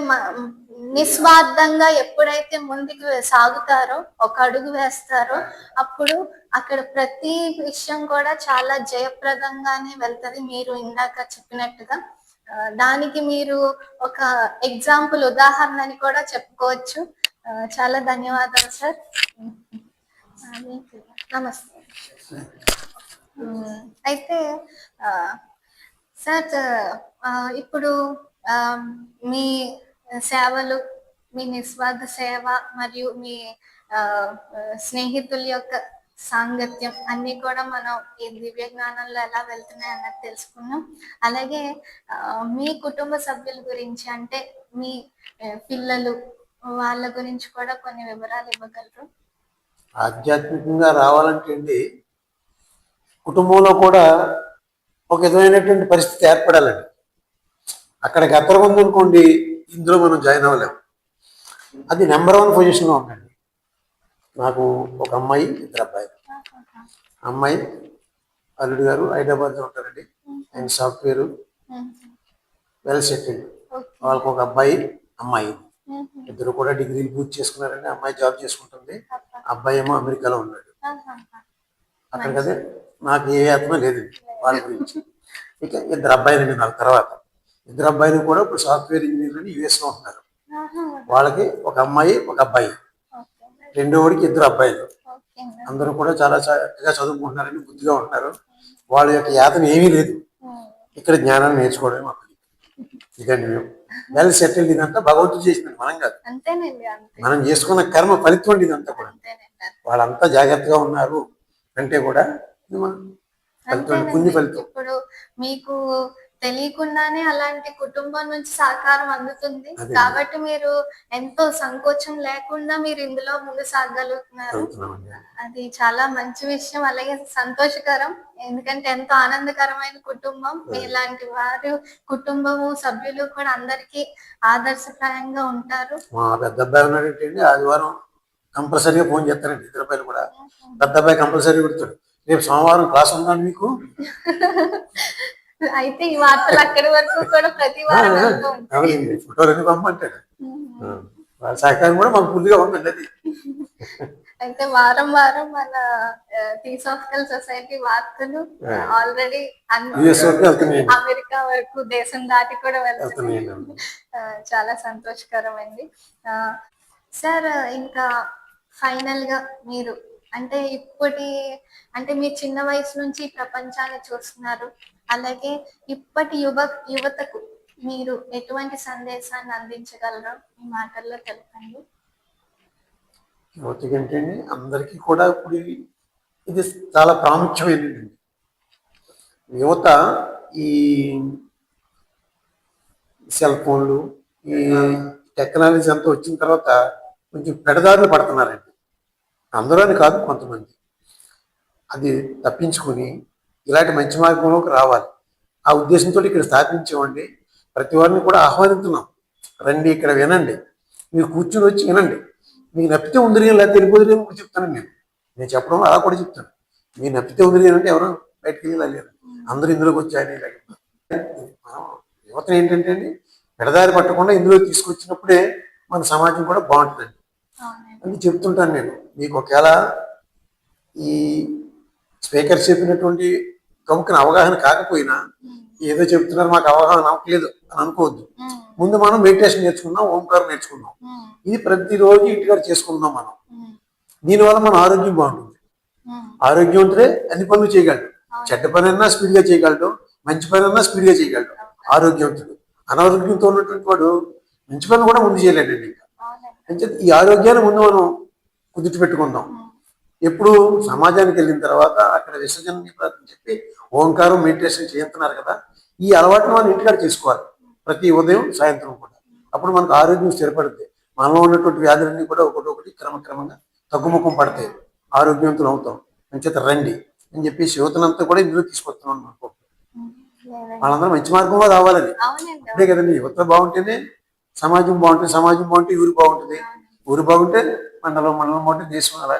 Speaker 1: నిస్వార్థంగా ఎప్పుడైతే ముందుకు సాగుతారో, ఒక అడుగు వేస్తారో, అప్పుడు అక్కడ ప్రతి విషయం కూడా చాలా జయప్రదంగానే వెళ్తది. మీరు ఇందాక చెప్పినట్టుగా దానికి మీరు ఒక ఎగ్జాంపుల్, ఉదాహరణని కూడా చెప్పుకోవచ్చు. చాలా ధన్యవాదాలు సార్. నమస్తే. అయితే సార్, ఇప్పుడు మీ సేవలు, మీ నిస్వార్థ సేవ మరియు మీ స్నేహితుల యొక్క సాంగత్యం అన్ని కూడా మనం ఈ దివ్య జ్ఞానంలో ఎలా వెళ్తున్నాయి అన్నది తెలుసుకున్నాం. అలాగే మీ కుటుంబ సభ్యుల గురించి, అంటే మీ పిల్లలు, వాళ్ళ గురించి కూడా కొన్ని వివరాలు ఇవ్వగలరు?
Speaker 2: ఆధ్యాత్మికంగా రావాలంటే అండి కుటుంబంలో కూడా ఒక విధమైనటువంటి పరిస్థితి ఏర్పడాలండి. అక్కడ గత్తరం ఉందనుకోండి, ఇందులో మనం జాయిన్ అవ్వలేము. అది నెంబర్ 1 పొజిషన్లో ఉందండి. నాకు ఒక అమ్మాయి, 2 అబ్బాయిలు. అమ్మాయి అల్లుడు గారు హైదరాబాద్లో ఉంటారండి. ఆయన సాఫ్ట్వేర్ వెల్ సెటిల్డ్. వాళ్ళకు ఒక అబ్బాయి, అమ్మాయి, ఇద్దరు కూడా డిగ్రీలు పూర్తి చేసుకున్నారండి. అమ్మాయి జాబ్ చేసుకుంటుంది, అబ్బాయి ఏమో అమెరికాలో ఉన్నాడు. అక్కడ కదా నాకు ఏ ఆత్మ లేదు వాళ్ళ గురించి. ఇక 2 అబ్బాయిలండి నాకు తర్వాత. 2 అబ్బాయిలు కూడా ఇప్పుడు సాఫ్ట్వేర్ ఇంజనీర్లు యుఎస్లో ఉంటున్నారు. వాళ్ళకి ఒక అమ్మాయి, ఒక అబ్బాయి. రెండో వాడికి 2 అబ్బాయిలు. అందరూ కూడా చాలా చక్కగా చదువుకుంటున్నారని బుద్ధిగా ఉంటున్నారు. వాళ్ళ యొక్క యాతన ఏమీ లేదు. ఇక్కడ జ్ఞానాన్ని నేర్చుకోవడమే మాకు ఇదండి. మేము వెల్ సెటిల్డ్, ఇదంతా భగవంతుడు చేసింది, మనం కాదు.
Speaker 1: అంతేనండి, అంతే.
Speaker 2: మనం చేసుకున్న కర్మ ఫలితం అండి ఇదంతా కూడా. వాళ్ళంతా జాగ్రత్తగా ఉన్నారు అంటే కూడా ఇది మన ఫలితం అండి, పుణ్య ఫలితం.
Speaker 1: ఇప్పుడు మీకు తెలియకుండానే అలాంటి కుటుంబం నుంచి సహకారం అందుతుంది కాబట్టి మీరు ఎంతో సంకోచం లేకుండా మీరు ఇందులో ముందు సాగలుగుతున్నారు. అది చాలా మంచి విషయం, అలాగే సంతోషకరం. ఎందుకంటే ఎంతో ఆనందకరమైన కుటుంబం. మీలాంటి వారు కుటుంబము సభ్యులు కూడా అందరికీ ఆదర్శప్రాయంగా ఉంటారు.
Speaker 2: మా పెద్ద అబ్బాయి ఉన్నాడంటే ఆదివారం కంపల్సరీగా ఫోన్ చేస్తారండి. ఇద్దరు అబ్బాయిలు కూడా. పెద్ద అబ్బాయి కంపల్సరీ పెడతాడు, రేపు సోమవారం క్లాస్ ఉందండి మీకు.
Speaker 1: అయితే ఈ వార్తలు అక్కడి వరకు కూడా ప్రతి వారం
Speaker 2: అవునండి, ఫోటోలు పంపంటాడు. వాళ్ళ సహకారం కూడా మాకు పూర్తిగా ఉందండి. అది
Speaker 1: అయితే వారం వారం మన థియోసాఫికల్ సొసైటీ వార్తలు ఆల్రెడీ అమెరికా వరకు దేశం దాటి కూడా వెళ్తున్నాయి. చాలా సంతోషకరమైంది. సార్, ఇంకా ఫైనల్ గా మీరు అంటే అంటే మీరు చిన్న వయసు నుంచి ప్రపంచాన్ని చూస్తున్నారు, అలాగే ఇప్పటి యువతకు మీరు ఎటువంటి సందేశాన్ని అందించగలరో మీ మాటల్లో తెలపండి.
Speaker 2: యువతకి అంటే అందరికీ కూడా ఇప్పుడు ఇది చాలా ప్రాముఖ్యమైనది. యువత ఈ సెల్ ఫోన్లు, ఈ టెక్నాలజీ అంతా వచ్చిన తర్వాత కొంచెం పెడదారులు పడుతున్నారండి. అందరూ అని కాదు, కొంతమంది. అది తప్పించుకొని ఇలాంటి మంచి మార్గంలోకి రావాలి. ఆ ఉద్దేశంతో ఇక్కడ స్థాపించామండి. ప్రతి వారిని కూడా ఆహ్వానిస్తున్నాం, రండి ఇక్కడ వినండి, మీరు కూర్చుని వచ్చి వినండి. మీకు నప్పితే ఉంది లేకపోతే వెళ్ళిపోతుంది కూడా చెప్తాను. నేను చెప్పడం అలా కూడా చెప్తాను. మీరు నప్పితే ఉంది అంటే ఎవరు బయటకు వెళ్ళాలి, అందరూ ఇందులోకి వచ్చాయని. యువత ఏంటంటే అండి, పెడదారి పట్టకుండా ఇందులో తీసుకొచ్చినప్పుడే మన సమాజం కూడా బాగుంటుందండి అని చెప్తుంటాను నేను. మీకు ఒకవేళ ఈ స్పీకర్ చెప్పినటువంటి గముకున అవగాహన కాకపోయినా, ఏదో చెప్తున్నారు మాకు అవగాహన అవ్వట్లేదు అని అనుకోవద్దు. ముందు మనం మెడిటేషన్ నేర్చుకుందాం, ఓంకారం నేర్చుకుందాం. ఇది ప్రతిరోజు ఇంటికాడ చేసుకుందాం మనం. దీనివల్ల మన ఆరోగ్యం బాగుంటుంది. ఆరోగ్యవంతుడే అన్ని పనులు చేయగలడు. చెడ్డ పని అన్నా స్పీడ్గా చేయగలడు, మంచి పని అన్నా స్పీడ్గా చేయగలడు ఆరోగ్యవంతుడు. అనారోగ్యంతో ఉన్నటువంటి వాడు మంచి పని కూడా ముందు చేయలేడండి. ఇంకా అంటే ఈ ఆరోగ్యాన్ని ముందు మనం కుదుటి పెట్టుకుందాం. ఎప్పుడు సమాజానికి వెళ్ళిన తర్వాత అక్కడ విసర్జన చెప్పి ఓంకారం మెడిటేషన్ చేస్తున్నారు కదా, ఈ అలవాటును మనం ఇంటికాడ చేసుకోవాలి ప్రతి ఉదయం సాయంత్రం కూడా. అప్పుడు మనకు ఆరోగ్యం స్థిరపడుతుంది. మనలో ఉన్నటువంటి వ్యాధులన్నీ కూడా ఒకటొకటి క్రమక్రమంగా తగ్గుముఖం పడతాయి, ఆరోగ్యవంతులు అవుతాం. మంచిత రండి అని చెప్పి యువతనంతా కూడా ఇందులో తీసుకొస్తున్నాం అనుకో. వాళ్ళందరూ మంచి మార్గంలో రావాలని. అంతే కదండి, యువత బాగుంటేనే సమాజం బాగుంటుంది, సమాజం బాగుంటే ఊరు బాగుంటుంది, ఊరు బాగుంటే మండలం బాగుంటే దేశం. అలా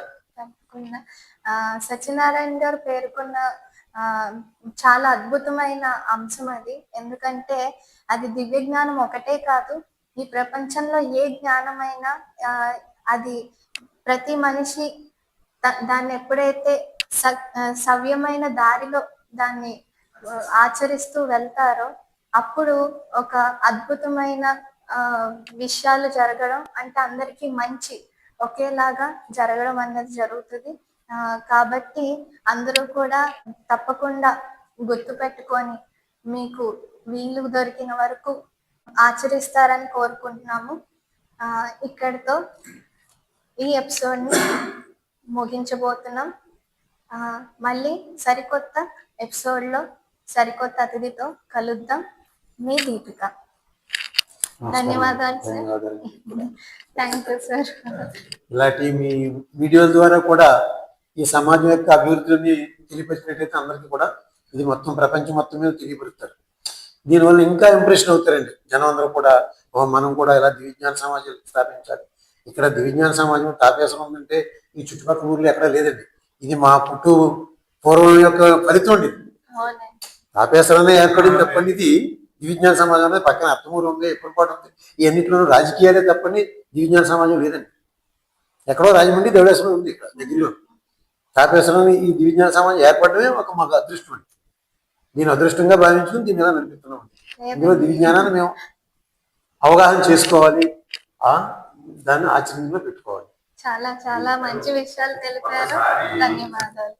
Speaker 1: సత్యనారాయణ గారు పేర్కొన్న చాలా అద్భుతమైన అంశం అది. ఎందుకంటే అది దివ్య జ్ఞానం ఒకటే కాదు, ఈ ప్రపంచంలో ఏ జ్ఞానమైనా అది ప్రతి మనిషి దాన్ని ఎప్పుడైతే సవ్యమైన దారిలో దాన్ని ఆచరిస్తూ వెళ్తారో అప్పుడు ఒక అద్భుతమైన విషయాలు జరగడం, అంటే అందరికీ మంచి ఒకేలాగా జరగడం అన్నది జరుగుతుంది. కాబట్టి అందరూ కూడా తప్పకుండా గుర్తు పెట్టుకొని మీకు వీలు దొరికిన వరకు ఆచరిస్తారని కోరుకుంటున్నాము. ఇక్కడితో ఈ ఎపిసోడ్ని ముగించబోతున్నాం. మళ్ళీ సరికొత్త ఎపిసోడ్లో సరికొత్త అతిథితో కలుద్దాం. మీ దీపిక. ధన్యవాదాలు సార్. Thank you sir.
Speaker 2: ఇలాంటి మీ వీడియోల ద్వారా కూడా ఈ సమాజం యొక్క అభివృద్ధిని తెలియపరిచినట్టయితే అందరికీ కూడా ఇది మొత్తం ప్రపంచం మొత్తం మీద తెలియపరుస్తారు. దీనివల్ల ఇంకా ఇంప్రెషన్ అవుతారండి జనం అందరూ కూడా. మనం కూడా ఇలా దివ్యజ్ఞాన సమాజం స్థాపించాలి. ఇక్కడ దివ్యజ్ఞాన సమాజం తాపేశ్వరం ఉందంటే ఈ చుట్టుపక్కల ఊర్లో ఎక్కడ లేదండి. ఇది మా పూర్వం యొక్క ఫలితం అండి. తాపేశ్వరాన్ని ఏర్పడింది తప్పండి, ఇది దివ్యజ్ఞాన సమాజం అనేది పక్కన అత్తమూరు ఉంది, ఎప్పుడు పాటు ఉంది. ఈ అన్నింటిలోనూ రాజకీయాలే తప్పని దివ్యజ్ఞాన సమాజం లేదండి. ఎక్కడో రాజమండ్రి దేవడేశ్వరం ఉంది, ఇక్కడ దగ్గరలో. తాపేశ్వరం ఈ దివ్యజ్ఞాన సమాజం ఏర్పడమే ఒక మాకు అదృష్టం అండి. దీని అదృష్టంగా భావించుకుని దీని మీద నడిపిస్తున్నాం. ఇందులో దివ్యజ్ఞానాన్ని మేము అవగాహన చేసుకోవాలి, దాన్ని ఆచరణలో పెట్టుకోవాలి.
Speaker 1: చాలా చాలా మంచి విషయాలు తెలిపారు. ధన్యవాదాలు.